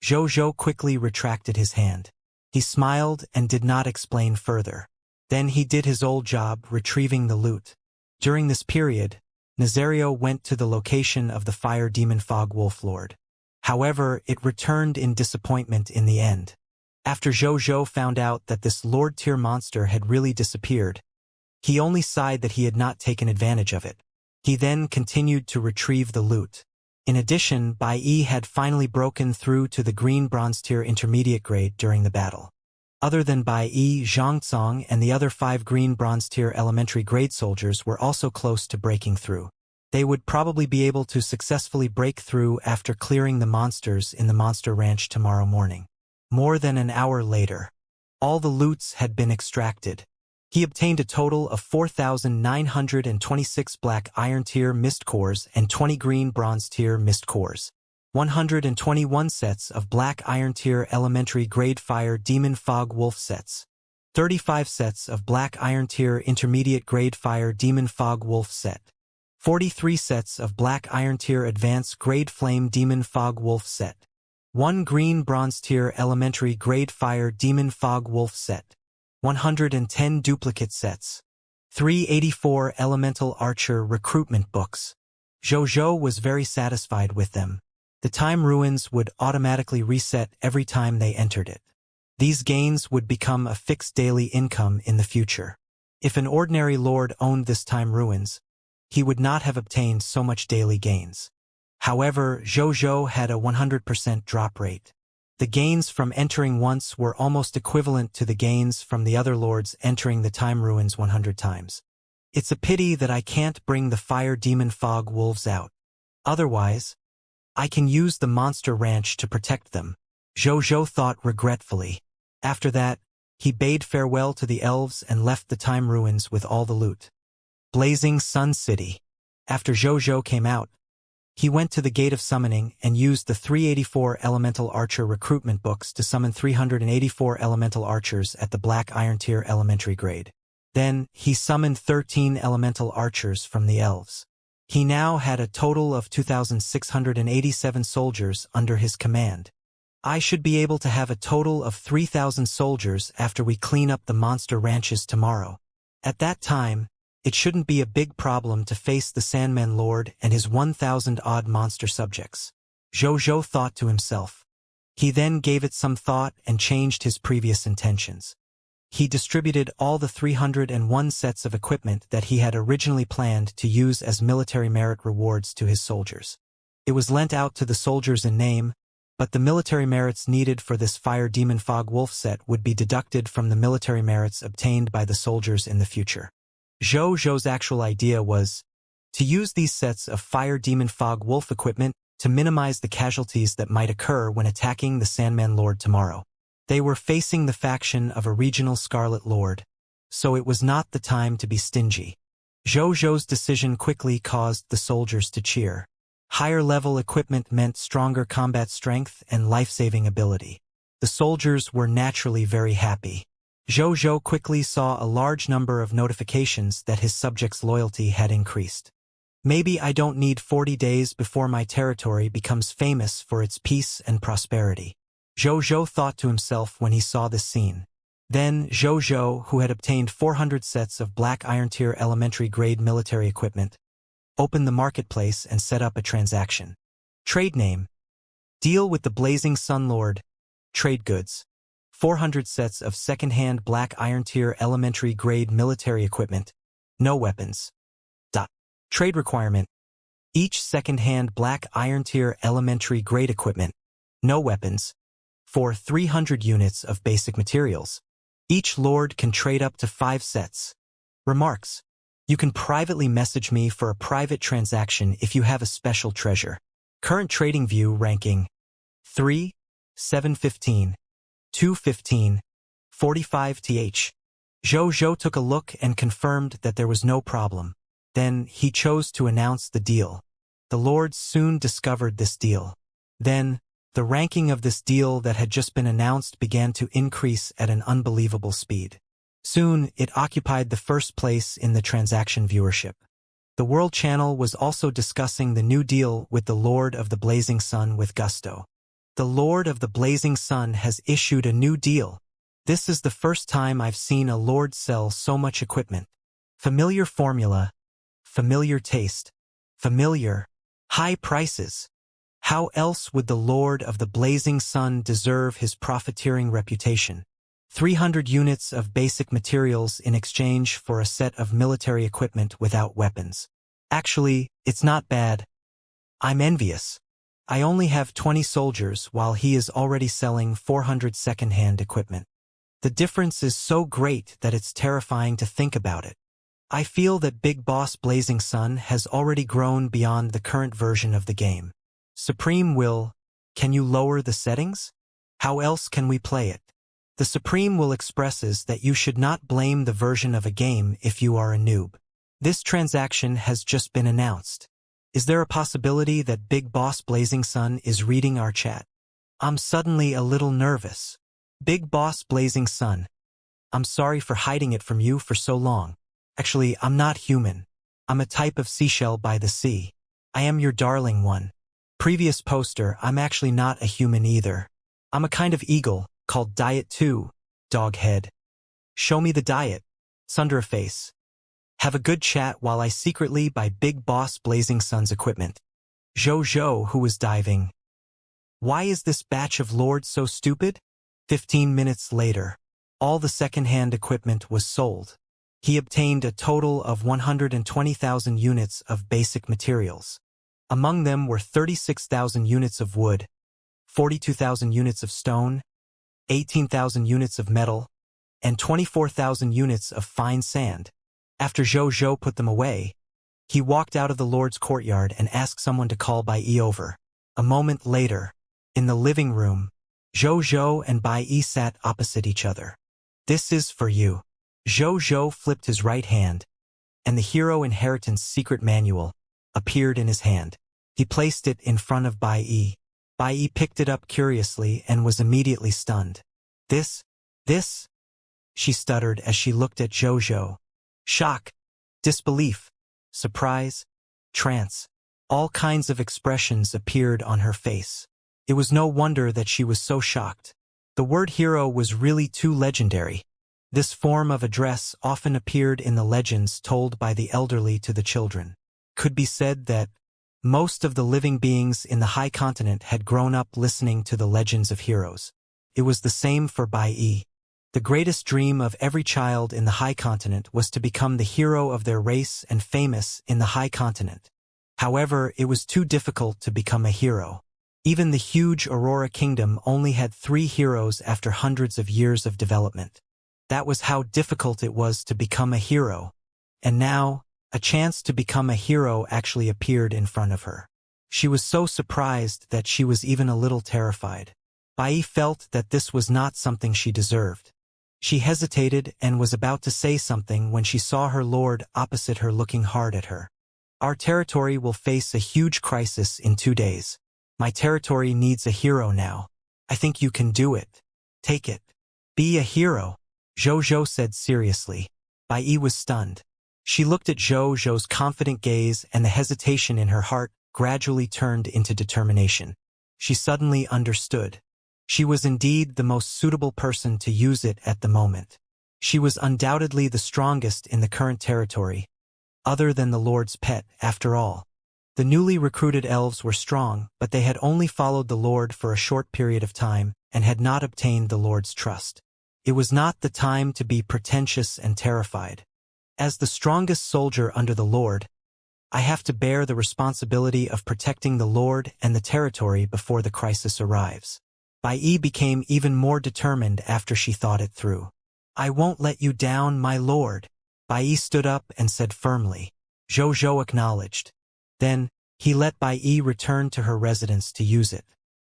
Jojo quickly retracted his hand. He smiled and did not explain further. Then he did his old job, retrieving the loot. During this period, Nazario went to the location of the Fire Demon Fog Wolf Lord. However, it returned in disappointment in the end. After Jojo found out that this Lord-tier monster had really disappeared, he only sighed that he had not taken advantage of it. He then continued to retrieve the loot. In addition, Bai Yi had finally broken through to the green bronze tier intermediate grade during the battle. Other than Bai Yi, Zhangcong and the other 5 green bronze tier elementary grade soldiers were also close to breaking through. They would probably be able to successfully break through after clearing the monsters in the monster ranch tomorrow morning. More than an hour later, all the loots had been extracted. He obtained a total of 4,926 black iron tier mist cores and 20 green bronze tier mist cores. 121 sets of black iron tier elementary grade fire demon fog wolf sets. 35 sets of black iron tier intermediate grade fire demon fog wolf set. 43 sets of black iron tier advanced grade flame demon fog wolf set. 1 green bronze tier elementary grade fire demon fog wolf set. 110 duplicate sets. 384 elemental archer recruitment books. Jojo was very satisfied with them. The time ruins would automatically reset every time they entered it. These gains would become a fixed daily income in the future. If an ordinary lord owned this time ruins, he would not have obtained so much daily gains. However, Zhou had a 100% drop rate. The gains from entering once were almost equivalent to the gains from the other lords entering the time ruins 100 times. It's a pity that I can't bring the fire demon fog wolves out. Otherwise, I can use the monster ranch to protect them, Zhou thought regretfully. After that, he bade farewell to the elves and left the time ruins with all the loot. Blazing Sun City. After Zhou came out, he went to the Gate of Summoning and used the 384 Elemental Archer recruitment books to summon 384 Elemental Archers at the Black Iron Tier elementary grade. Then, he summoned 13 Elemental Archers from the elves. He now had a total of 2,687 soldiers under his command. I should be able to have a total of 3,000 soldiers after we clean up the monster ranches tomorrow. At that time, it shouldn't be a big problem to face the Sandman Lord and his 1,000-odd monster subjects, Zhou thought to himself. He then gave it some thought and changed his previous intentions. He distributed all the 301 sets of equipment that he had originally planned to use as military merit rewards to his soldiers. It was lent out to the soldiers in name, but the military merits needed for this Fire Demon Fog Wolf set would be deducted from the military merits obtained by the soldiers in the future. Zhou's actual idea was to use these sets of Fire Demon Fog Wolf equipment to minimize the casualties that might occur when attacking the Sandman Lord tomorrow. They were facing the faction of a regional Scarlet Lord, so it was not the time to be stingy. Zhou's decision quickly caused the soldiers to cheer. Higher-level equipment meant stronger combat strength and life-saving ability. The soldiers were naturally very happy. Zhou quickly saw a large number of notifications that his subjects' loyalty had increased. Maybe I don't need 40 days before my territory becomes famous for its peace and prosperity, Zhou thought to himself when he saw this scene. Then Zhou, who had obtained 400 sets of Black Iron Tier elementary grade military equipment, opened the marketplace and set up a transaction. Trade name: Deal with the Blazing Sun Lord. Trade goods: 400 sets of second-hand Black Iron Tier elementary grade military equipment. No weapons. Trade requirement: each second-hand Black Iron Tier elementary grade equipment. No weapons. For 300 units of basic materials. Each lord can trade up to 5 sets. Remarks: you can privately message me for a private transaction if you have a special treasure. Current trading view ranking: 3, 715. 215, 45th. Zhou took a look and confirmed that there was no problem. Then he chose to announce the deal. The lords soon discovered this deal. Then, the ranking of this deal that had just been announced began to increase at an unbelievable speed. Soon, it occupied the first place in the transaction viewership. The World Channel was also discussing the new deal with the Lord of the Blazing Sun with gusto. The Lord of the Blazing Sun has issued a new deal. This is the first time I've seen a lord sell so much equipment. Familiar formula, familiar taste, familiar, high prices. How else would the Lord of the Blazing Sun deserve his profiteering reputation? 300 units of basic materials in exchange for a set of military equipment without weapons. Actually, it's not bad. I'm envious. I only have 20 soldiers while he is already selling 400 second-hand equipment. The difference is so great that it's terrifying to think about it. I feel that Big Boss Blazing Sun has already grown beyond the current version of the game. Supreme Will, can you lower the settings? How else can we play it? The Supreme Will expresses that you should not blame the version of a game if you are a noob. This transaction has just been announced. Is there a possibility that Big Boss Blazing Sun is reading our chat? I'm suddenly a little nervous. Big Boss Blazing Sun. I'm sorry for hiding it from you for so long. Actually, I'm not human. I'm a type of seashell by the sea. I am your darling one. Previous poster, I'm actually not a human either. I'm a kind of eagle, called Diet 2, Doghead. Show me the diet. Sunderface. Have a good chat while I secretly buy Big Boss Blazing Sun's equipment. Zhou, who was diving. Why is this batch of lords so stupid? 15 minutes later. All the second-hand equipment was sold. He obtained a total of 120,000 units of basic materials. Among them were 36,000 units of wood, 42,000 units of stone, 18,000 units of metal, and 24,000 units of fine sand. After Zhou put them away, he walked out of the Lord's courtyard and asked someone to call Bai Yi over. A moment later, in the living room, Zhou and Bai Yi sat opposite each other. "This is for you." Zhou flipped his right hand, and the Hero Inheritance Secret Manual appeared in his hand. He placed it in front of Bai Yi. Bai Yi picked it up curiously and was immediately stunned. This, she stuttered as she looked at Zhou. Shock, disbelief, surprise, trance. All kinds of expressions appeared on her face. It was no wonder that she was so shocked. The word hero was really too legendary. This form of address often appeared in the legends told by the elderly to the children. Could be said that most of the living beings in the High Continent had grown up listening to the legends of heroes. It was the same for Bai Yi. The greatest dream of every child in the High Continent was to become the hero of their race and famous in the High Continent. However, it was too difficult to become a hero. Even the huge Aurora Kingdom only had 3 heroes after hundreds of years of development. That was how difficult it was to become a hero. And now, a chance to become a hero actually appeared in front of her. She was so surprised that she was even a little terrified. Bai Yi felt that this was not something she deserved. She hesitated and was about to say something when she saw her lord opposite her looking hard at her. "Our territory will face a huge crisis in 2 days. My territory needs a hero now. I think you can do it. Take it. Be a hero," Zhou said seriously. Bai Yi was stunned. She looked at Zhou's confident gaze, and the hesitation in her heart gradually turned into determination. She suddenly understood. She was indeed the most suitable person to use it at the moment. She was undoubtedly the strongest in the current territory, other than the Lord's pet, after all. The newly recruited elves were strong, but they had only followed the Lord for a short period of time and had not obtained the Lord's trust. It was not the time to be pretentious and terrified. As the strongest soldier under the Lord, I have to bear the responsibility of protecting the Lord and the territory before the crisis arrives. Bai Yi became even more determined after she thought it through. "I won't let you down, my lord." Bai Yi stood up and said firmly. Zhou acknowledged. Then, he let Bai Yi return to her residence to use it.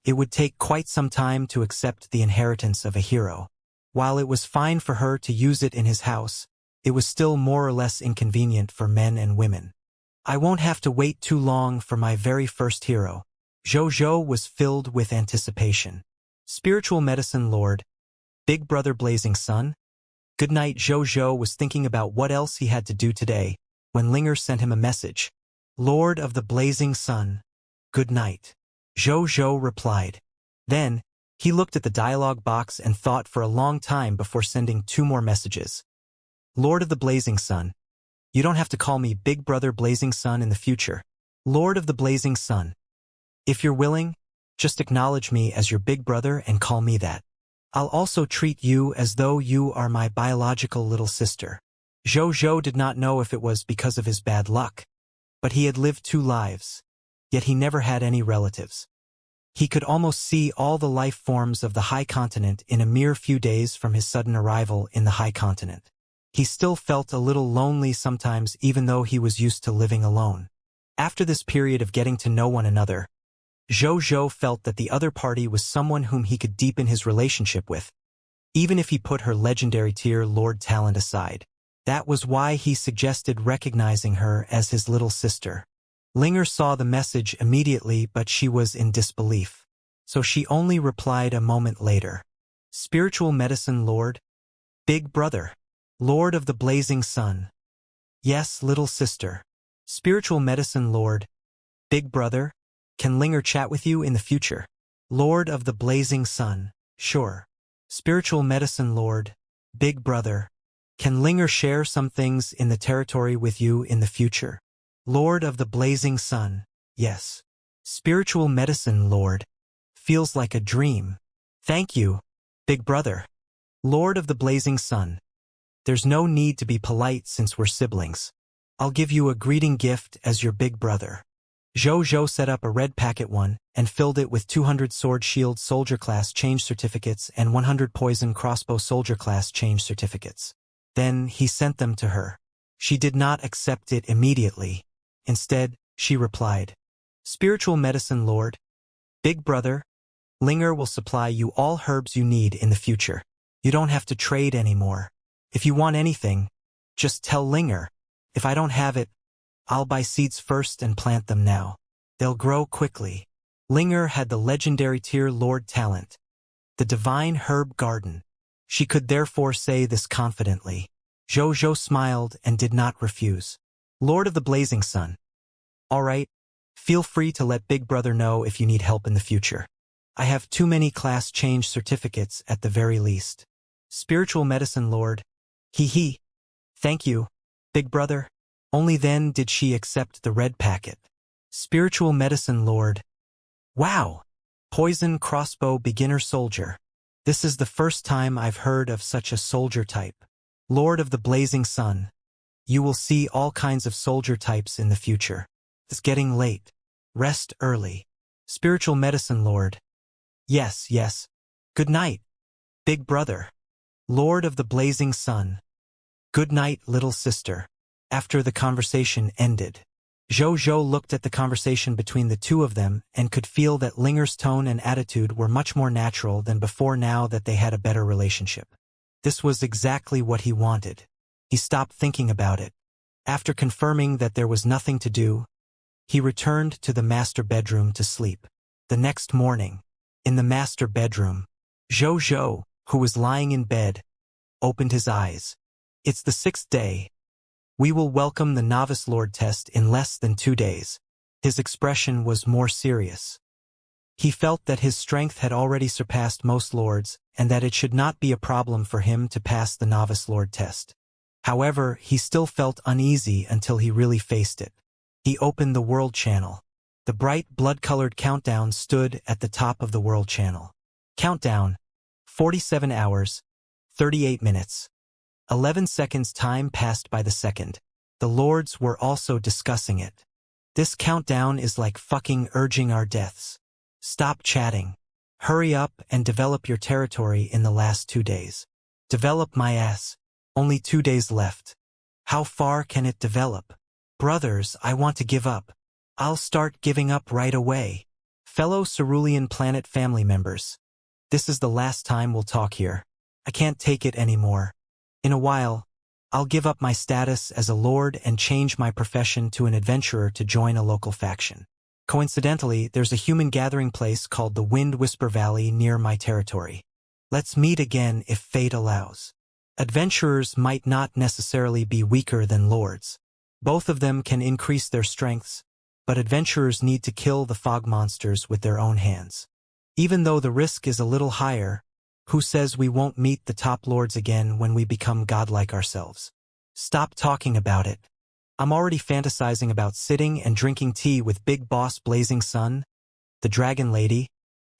It would take quite some time to accept the inheritance of a hero. While it was fine for her to use it in his house, it was still more or less inconvenient for men and women. "I won't have to wait too long for my very first hero." Zhou was filled with anticipation. "Spiritual Medicine Lord, Big Brother Blazing Sun?" Good night. Zhou was thinking about what else he had to do today when Linger sent him a message. "Lord of the Blazing Sun, good night." Zhou replied. Then, he looked at the dialogue box and thought for a long time before sending 2 more messages. "Lord of the Blazing Sun, you don't have to call me Big Brother Blazing Sun in the future. Lord of the Blazing Sun, if you're willing, just acknowledge me as your big brother and call me that. I'll also treat you as though you are my biological little sister." Zhou did not know if it was because of his bad luck, but he had lived 2 lives, yet he never had any relatives. He could almost see all the life forms of the High Continent in a mere few days from his sudden arrival in the High Continent. He still felt a little lonely sometimes, even though he was used to living alone. After this period of getting to know one another, Zhou felt that the other party was someone whom he could deepen his relationship with, even if he put her legendary tier Lord talent aside. That was why he suggested recognizing her as his little sister. Linger saw the message immediately, but she was in disbelief, so she only replied a moment later. "Spiritual Medicine Lord, Big Brother, Lord of the Blazing Sun." "Yes, little sister." "Spiritual Medicine Lord, Big Brother, can Linger chat with you in the future?" "Lord of the Blazing Sun, sure." "Spiritual Medicine Lord, Big Brother, can Linger share some things in the territory with you in the future?" "Lord of the Blazing Sun, yes." "Spiritual Medicine Lord, feels like a dream." "Thank you, Big Brother. Lord of the Blazing Sun, There's no need to be polite since we're siblings. I'll give you a greeting gift as your big brother. Zhou set up a red packet one and filled it with 200 sword shield soldier class change certificates and 100 poison crossbow soldier class change certificates. Then he sent them to her. She did not accept it immediately. Instead, she replied, "Spiritual medicine lord, big brother, Linger will supply you all herbs you need in the future. You don't have to trade anymore. If you want anything, just tell Linger. If I don't have it, I'll buy seeds first and plant them now. They'll grow quickly." Linger had the legendary tier Lord talent, the divine herb garden. She could therefore say this confidently. Zhou smiled and did not refuse. Lord of the Blazing Sun. All right, feel free to let Big Brother know if you need help in the future. I have too many class change certificates at the very least. Spiritual medicine lord. Hee. Thank you, Big Brother. Only then did she accept the red packet. Spiritual medicine lord. Wow! Poison crossbow beginner soldier. This is the first time I've heard of such a soldier type. Lord of the Blazing Sun. You will see all kinds of soldier types in the future. It's getting late. Rest early. Spiritual medicine lord. Yes. Good night, Big Brother. Lord of the Blazing Sun. Good night, little sister. After the conversation ended, Zhou looked at the conversation between the two of them and could feel that Linger's tone and attitude were much more natural than before now that they had a better relationship. This was exactly what he wanted. He stopped thinking about it. After confirming that there was nothing to do, he returned to the master bedroom to sleep. The next morning, in the master bedroom, Zhou, who was lying in bed, opened his eyes. It's the 6th day. We will welcome the Novice Lord test in less than 2 days. His expression was more serious. He felt that his strength had already surpassed most lords and that it should not be a problem for him to pass the Novice Lord test. However, he still felt uneasy until he really faced it. He opened the World Channel. The bright blood-colored countdown stood at the top of the World Channel. Countdown: 47 hours, 38 minutes. 11 seconds time passed by the second. The lords were also discussing it. This countdown is like fucking urging our deaths. Stop chatting. Hurry up and develop your territory in the last 2 days. Develop my ass. Only 2 days left. How far can it develop? Brothers, I want to give up. I'll start giving up right away. Fellow Cerulean Planet family members. This is the last time we'll talk here. I can't take it anymore. In a while, I'll give up my status as a lord and change my profession to an adventurer to join a local faction. Coincidentally, there's a human gathering place called the Wind Whisper Valley near my territory. Let's meet again if fate allows. Adventurers might not necessarily be weaker than lords. Both of them can increase their strengths, but adventurers need to kill the fog monsters with their own hands. Even though the risk is a little higher, who says we won't meet the top lords again when we become godlike ourselves? Stop talking about it. I'm already fantasizing about sitting and drinking tea with Big Boss Blazing Sun, the Dragon Lady,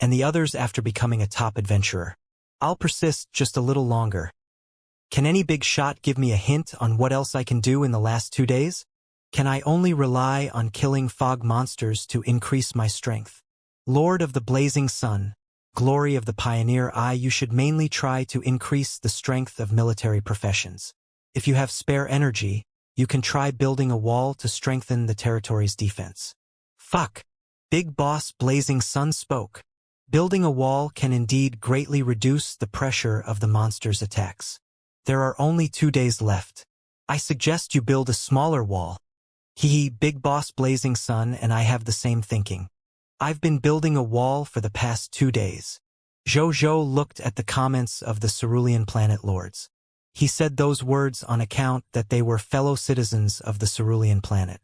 and the others after becoming a top adventurer. I'll persist just a little longer. Can any big shot give me a hint on what else I can do in the last 2 days? Can I only rely on killing fog monsters to increase my strength? Lord of the Blazing Sun, glory of the pioneer eye, you should mainly try to increase the strength of military professions. If you have spare energy, you can try building a wall to strengthen the territory's defense. Fuck! Big Boss Blazing Sun spoke. Building a wall can indeed greatly reduce the pressure of the monster's attacks. There are only 2 days left. I suggest you build a smaller wall. Big Boss Blazing Sun and I have the same thinking. I've been building a wall for the past 2 days. Zhou looked at the comments of the Cerulean Planet Lords. He said those words on account that they were fellow citizens of the Cerulean Planet.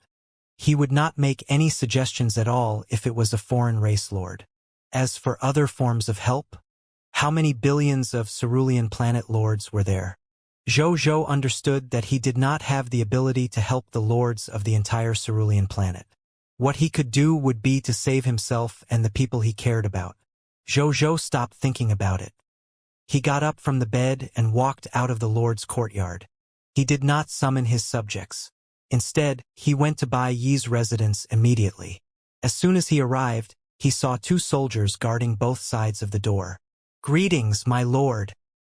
He would not make any suggestions at all if it was a foreign race lord. As for other forms of help, how many billions of Cerulean Planet Lords were there? Zhou understood that he did not have the ability to help the lords of the entire Cerulean Planet. What he could do would be to save himself and the people he cared about. Zhou stopped thinking about it. He got up from the bed and walked out of the Lord's courtyard. He did not summon his subjects. Instead, he went to Bai Yi's residence immediately. As soon as he arrived, he saw 2 soldiers guarding both sides of the door. "Greetings, my lord."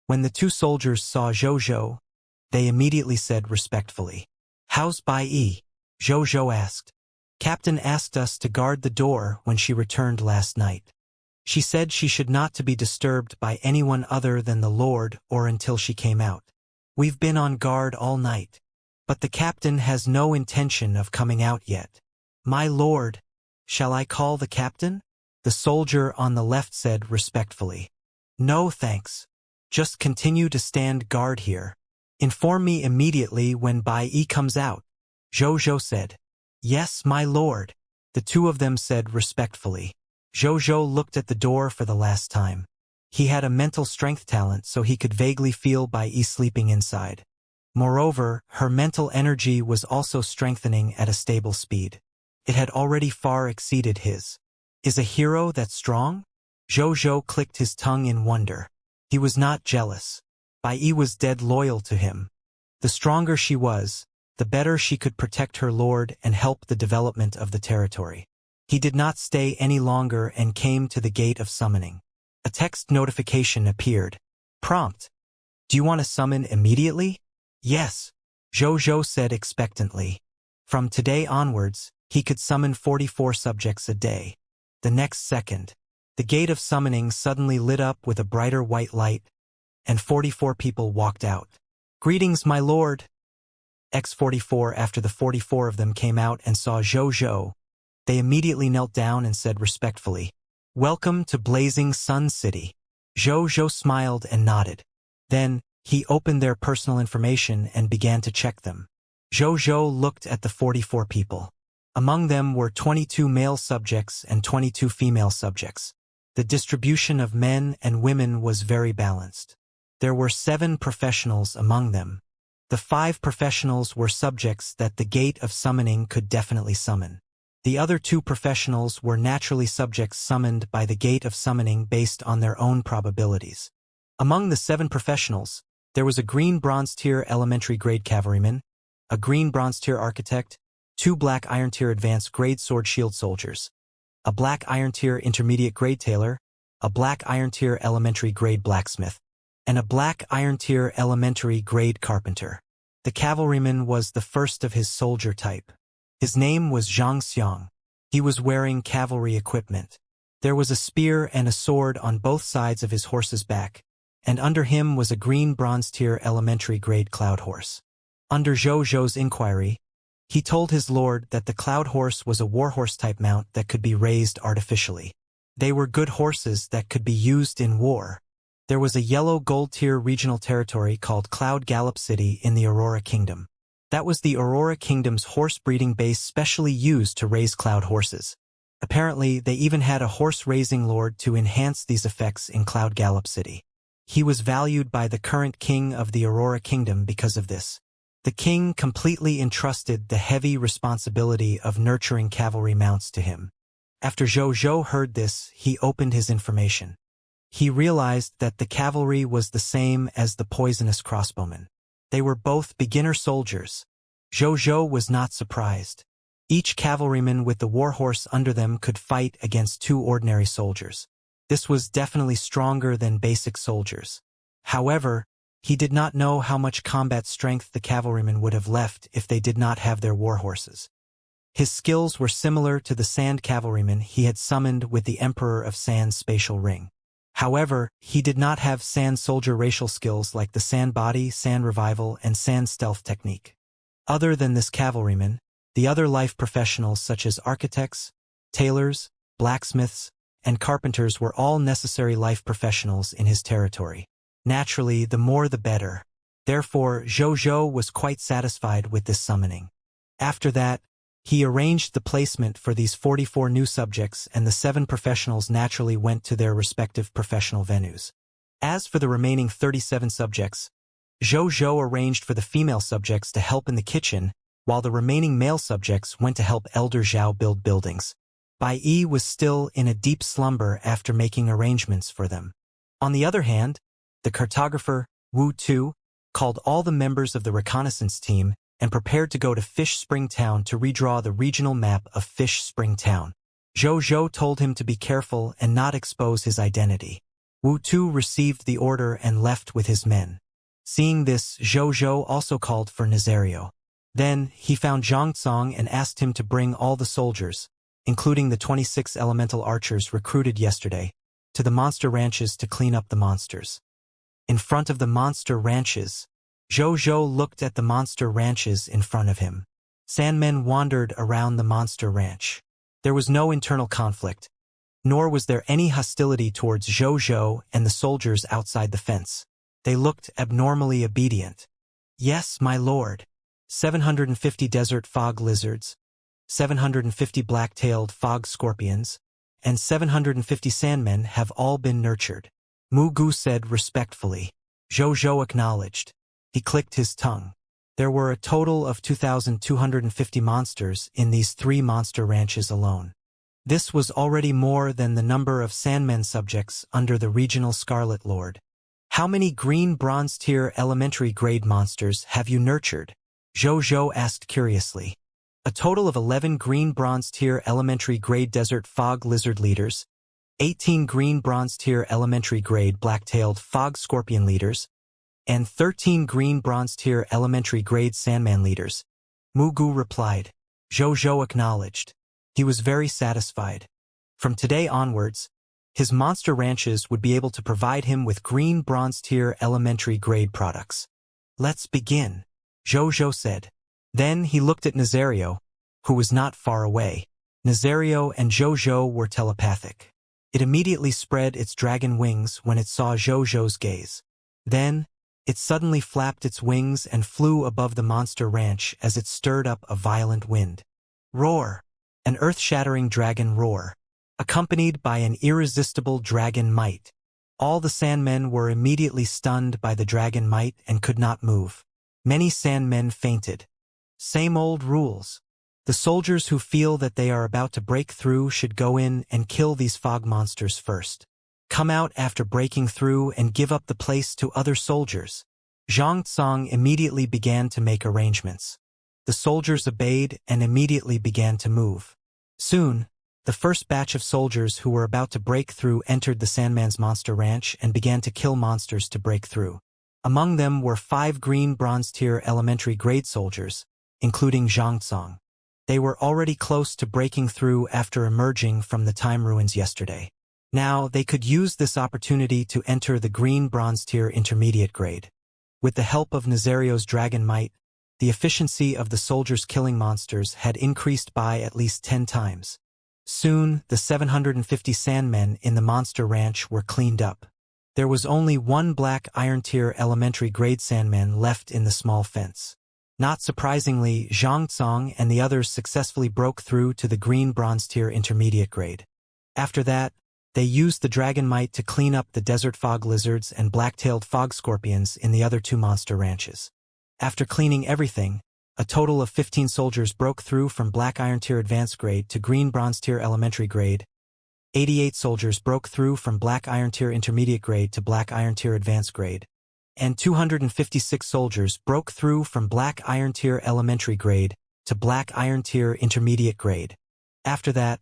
When the 2 soldiers saw Zhou, they immediately said respectfully, "How's Bai Yi?" Zhou asked. "Captain asked us to guard the door when she returned last night. She said she should not to be disturbed by anyone other than the Lord or until she came out. We've been on guard all night. But the captain has no intention of coming out yet." "My lord, shall I call the captain?" the soldier on the left said respectfully. "No thanks. Just continue to stand guard here. Inform me immediately when Bai Yi comes out," Zhou said. "Yes, my lord," the 2 of them said respectfully. Zhou looked at the door for the last time. He had a mental strength talent, so he could vaguely feel Bai Yi sleeping inside. Moreover, her mental energy was also strengthening at a stable speed. It had already far exceeded his. "Is a hero that strong?" Zhou clicked his tongue in wonder. He was not jealous. Bai Yi was dead loyal to him. The stronger she was, the better she could protect her lord and help the development of the territory. He did not stay any longer and came to the gate of summoning. A text notification appeared. Prompt: "Do you want to summon immediately?" "Yes," Zhou said expectantly. From today onwards, he could summon 44 subjects a day. The next second, the gate of summoning suddenly lit up with a brighter white light, and 44 people walked out. "Greetings, my lord." X-44 After the 44 of them came out and saw Zhou, they immediately knelt down and said respectfully, "Welcome to Blazing Sun City." Zhou smiled and nodded. Then, he opened their personal information and began to check them. Zhou looked at the 44 people. Among them were 22 male subjects and 22 female subjects. The distribution of men and women was very balanced. There were 7 professionals among them. The 5 professionals were subjects that the gate of summoning could definitely summon. The other 2 professionals were naturally subjects summoned by the gate of summoning based on their own probabilities. Among the 7 professionals, there was a green bronze tier elementary grade cavalryman, a green bronze tier architect, 2 black iron tier advanced grade sword shield soldiers, a black iron tier intermediate grade tailor, a black iron tier elementary grade blacksmith, and a black iron tier elementary grade carpenter. The cavalryman was the first of his soldier type. His name was Zhang Xiang. He was wearing cavalry equipment. There was a spear and a sword on both sides of his horse's back, and under him was a green bronze tier elementary grade cloud horse. Under Zhou's inquiry, he told his lord that the cloud horse was a warhorse type mount that could be raised artificially. They were good horses that could be used in war. There was a yellow gold tier regional territory called Cloud Gallop City in the Aurora Kingdom. That was the Aurora Kingdom's horse breeding base specially used to raise cloud horses. Apparently, they even had a horse raising lord to enhance these effects in Cloud Gallop City. He was valued by the current king of the Aurora Kingdom because of this. The king completely entrusted the heavy responsibility of nurturing cavalry mounts to him. After Zhou heard this, he opened his information. He realized that the cavalry was the same as the poisonous crossbowmen. They were both beginner soldiers. Zhou was not surprised. Each cavalryman with the warhorse under them could fight against 2 ordinary soldiers. This was definitely stronger than basic soldiers. However, he did not know how much combat strength the cavalrymen would have left if they did not have their warhorses. His skills were similar to the sand cavalrymen he had summoned with the Emperor of Sand's spatial ring. However, he did not have sand soldier racial skills like the sand body, sand revival, and sand stealth technique. Other than this cavalryman, the other life professionals such as architects, tailors, blacksmiths, and carpenters were all necessary life professionals in his territory. Naturally, the more the better. Therefore, Zhou was quite satisfied with this summoning. After that, he arranged the placement for these 44 new subjects, and the 7 professionals naturally went to their respective professional venues. As for the remaining 37 subjects, Zhou arranged for the female subjects to help in the kitchen, while the remaining male subjects went to help Elder Zhao build buildings. Bai Yi was still in a deep slumber after making arrangements for them. On the other hand, the cartographer, Wu Tu, called all the members of the reconnaissance team, and prepared to go to Fish Spring Town to redraw the regional map of Fish Spring Town. Zhou Zhou told him to be careful and not expose his identity. Wu Tu received the order and left with his men. Seeing this, Zhou Zhou also called for Nazario. Then, he found Zhang Tsong and asked him to bring all the soldiers, including the 26 elemental archers recruited yesterday, to the monster ranches to clean up the monsters. In front of the monster ranches, Zhou Zhou looked at the monster ranches in front of him. Sandmen wandered around the monster ranch. There was no internal conflict, nor was there any hostility towards Zhou Zhou and the soldiers outside the fence. They looked abnormally obedient. Yes, my lord. 750 desert fog lizards, 750 black-tailed fog scorpions, and 750 sandmen have all been nurtured. Mu Gu said respectfully. Zhou Zhou acknowledged. He clicked his tongue. There were a total of 2,250 monsters in these 3 monster ranches alone. This was already more than the number of Sandmen subjects under the regional Scarlet Lord. How many green bronze tier elementary grade monsters have you nurtured? Zhou Zhou asked curiously. A total of 11 green bronze tier elementary grade desert fog lizard leaders, 18 green bronze tier elementary grade black-tailed fog scorpion leaders, and 13 green bronze tier elementary grade sandman leaders. Mu Gu replied. Zhou Zhou acknowledged. He was very satisfied. From today onwards, his monster ranches would be able to provide him with green bronze tier elementary grade products. Let's begin, Zhou Zhou said. Then he looked at Nazario, who was not far away. Nazario and Zhou Zhou were telepathic. It immediately spread its dragon wings when it saw Zhou Zhou's gaze. Then, it suddenly flapped its wings and flew above the monster ranch as it stirred up a violent wind. Roar! An earth-shattering dragon roar, accompanied by an irresistible dragon might. All the Sandmen were immediately stunned by the dragon might and could not move. Many Sandmen fainted. Same old rules. The soldiers who feel that they are about to break through should go in and kill these fog monsters first. Come out after breaking through and give up the place to other soldiers. Zhang Tsong immediately began to make arrangements. The soldiers obeyed and immediately began to move. Soon, the first batch of soldiers who were about to break through entered the Sandman's monster ranch and began to kill monsters to break through. Among them were 5 green bronze tier elementary grade soldiers, including Zhang Tsong. They were already close to breaking through after emerging from the time ruins yesterday. Now, they could use this opportunity to enter the green bronze tier intermediate grade. With the help of Nazario's dragon might, the efficiency of the soldiers killing monsters had increased by at least 10 times. Soon, the 750 Sandmen in the monster ranch were cleaned up. There was only 1 black iron tier elementary grade Sandman left in the small fence. Not surprisingly, Zhang Tsong and the others successfully broke through to the green bronze tier intermediate grade. After that, they used the dragon might to clean up the desert fog lizards and black-tailed fog scorpions in the other 2 monster ranches. After cleaning everything, a total of 15 soldiers broke through from black iron tier advanced grade to green bronze tier elementary grade. 88 soldiers broke through from black iron tier intermediate grade to black iron tier advanced grade. And 256 soldiers broke through from black iron tier elementary grade to black iron tier intermediate grade. After that,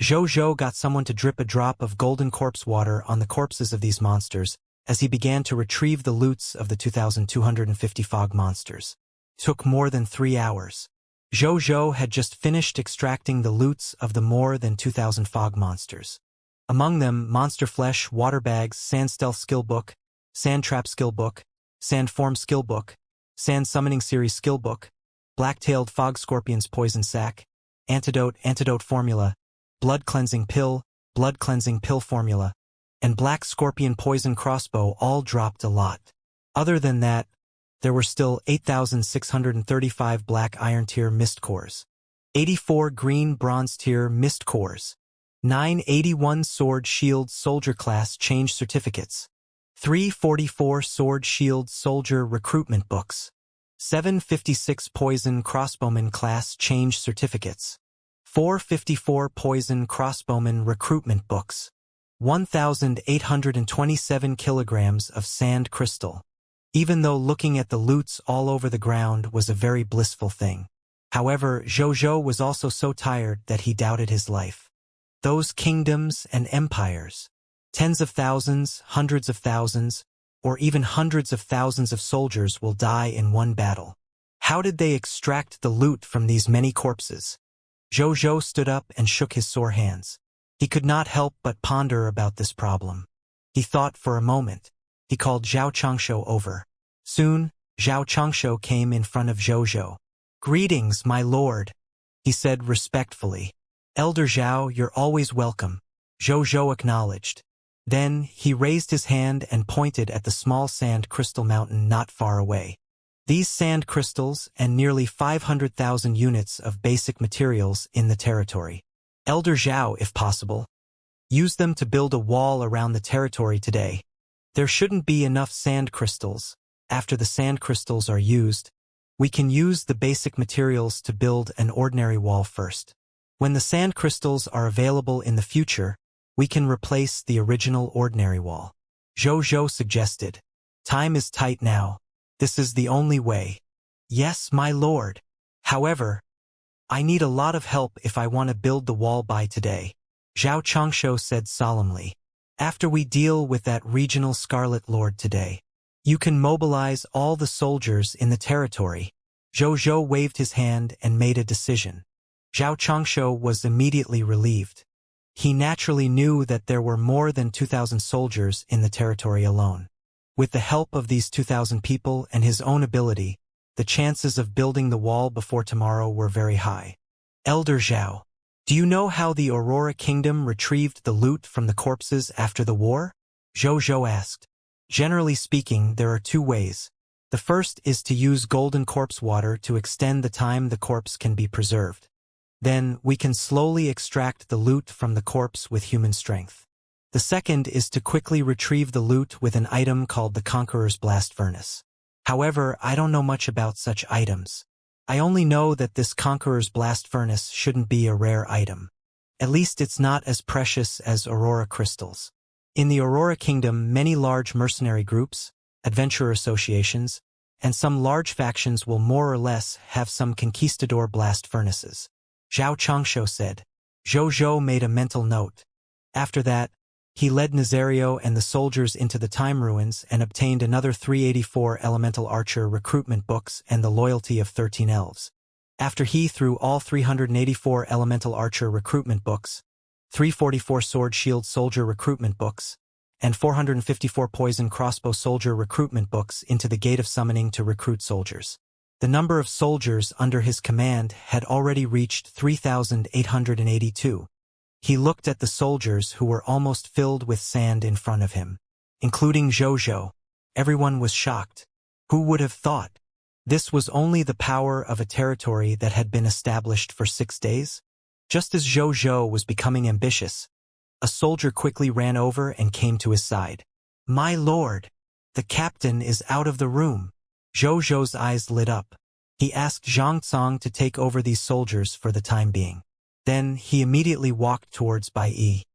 Zhou Zhou got someone to drip a drop of golden corpse water on the corpses of these monsters as he began to retrieve the loots of the 2,250 fog monsters. It took more than 3 hours. Zhou Zhou had just finished extracting the loots of the more than 2,000 fog monsters. Among them, monster flesh, water bags, sand stealth skill book, Sand Trap Skill Book, Sand Form Skill Book, Sand Summoning Series Skill Book, Black-Tailed Fog Scorpion's Poison Sac, Antidote Formula, Blood Cleansing Pill Formula, and Black Scorpion Poison Crossbow all dropped a lot. Other than that, there were still 8,635 Black Iron Tier Mist Cores, 84 Green Bronze Tier Mist Cores, 981 Sword Shield Soldier Class Change Certificates, 344 Sword Shield Soldier Recruitment Books, 756 Poison Crossbowman Class Change Certificates, 454 Poison Crossbowman Recruitment Books, 1,827 kilograms of Sand Crystal, even though looking at the loots all over the ground was a very blissful thing. However, Zhou was also so tired that he doubted his life. Those kingdoms and empires, tens of thousands, hundreds of thousands, or even hundreds of thousands of soldiers will die in one battle. How did they extract the loot from these many corpses? Zhou stood up and shook his sore hands. He could not help but ponder about this problem. He thought for a moment. He called Zhao Changshu over. Soon, Zhao Changshu came in front of Zhou. "Greetings, my lord," he said respectfully. "Elder Zhao, you're always welcome," Zhou acknowledged. Then, he raised his hand and pointed at the small sand crystal mountain not far away. These sand crystals and nearly 500,000 units of basic materials in the territory. Elder Zhao, if possible, use them to build a wall around the territory today. There shouldn't be enough sand crystals. After the sand crystals are used, we can use the basic materials to build an ordinary wall first. When the sand crystals are available in the future, we can replace the original ordinary wall. Zhou suggested. Time is tight now. This is the only way. Yes, my lord. However, I need a lot of help if I want to build the wall by today, Zhao Changshu said solemnly. After we deal with that regional Scarlet Lord today, you can mobilize all the soldiers in the territory. Zhou waved his hand and made a decision. Zhao Changshu was immediately relieved. He naturally knew that there were more than 2,000 soldiers in the territory alone. With the help of these 2,000 people and his own ability, the chances of building the wall before tomorrow were very high. Elder Zhao, do you know how the Aurora Kingdom retrieved the loot from the corpses after the war? Zhou asked. Generally speaking, there are two ways. The first is to use golden corpse water to extend the time the corpse can be preserved. Then, we can slowly extract the loot from the corpse with human strength. The second is to quickly retrieve the loot with an item called the Conqueror's Blast Furnace. However, I don't know much about such items. I only know that this Conqueror's Blast Furnace shouldn't be a rare item. At least it's not as precious as Aurora crystals. In the Aurora Kingdom, many large mercenary groups, adventurer associations, and some large factions will more or less have some conquistador blast furnaces. Zhao Changshu said. Zhou made a mental note. After that, he led Nazario and the soldiers into the time ruins and obtained another 384 elemental archer recruitment books and the loyalty of 13 elves. After he threw all 384 elemental archer recruitment books, 344 sword shield soldier recruitment books, and 454 poison crossbow soldier recruitment books into the gate of summoning to recruit soldiers. The number of soldiers under his command had already reached 3,882. He looked at the soldiers who were almost filled with sand in front of him, including Zhou. Everyone was shocked. Who would have thought? This was only the power of a territory that had been established for 6 days? Just as Zhou was becoming ambitious, a soldier quickly ran over and came to his side. My lord, the captain is out of the room. Zhou's eyes lit up. He asked Zhang Tsong to take over these soldiers for the time being. Then, he immediately walked towards Bai Yi.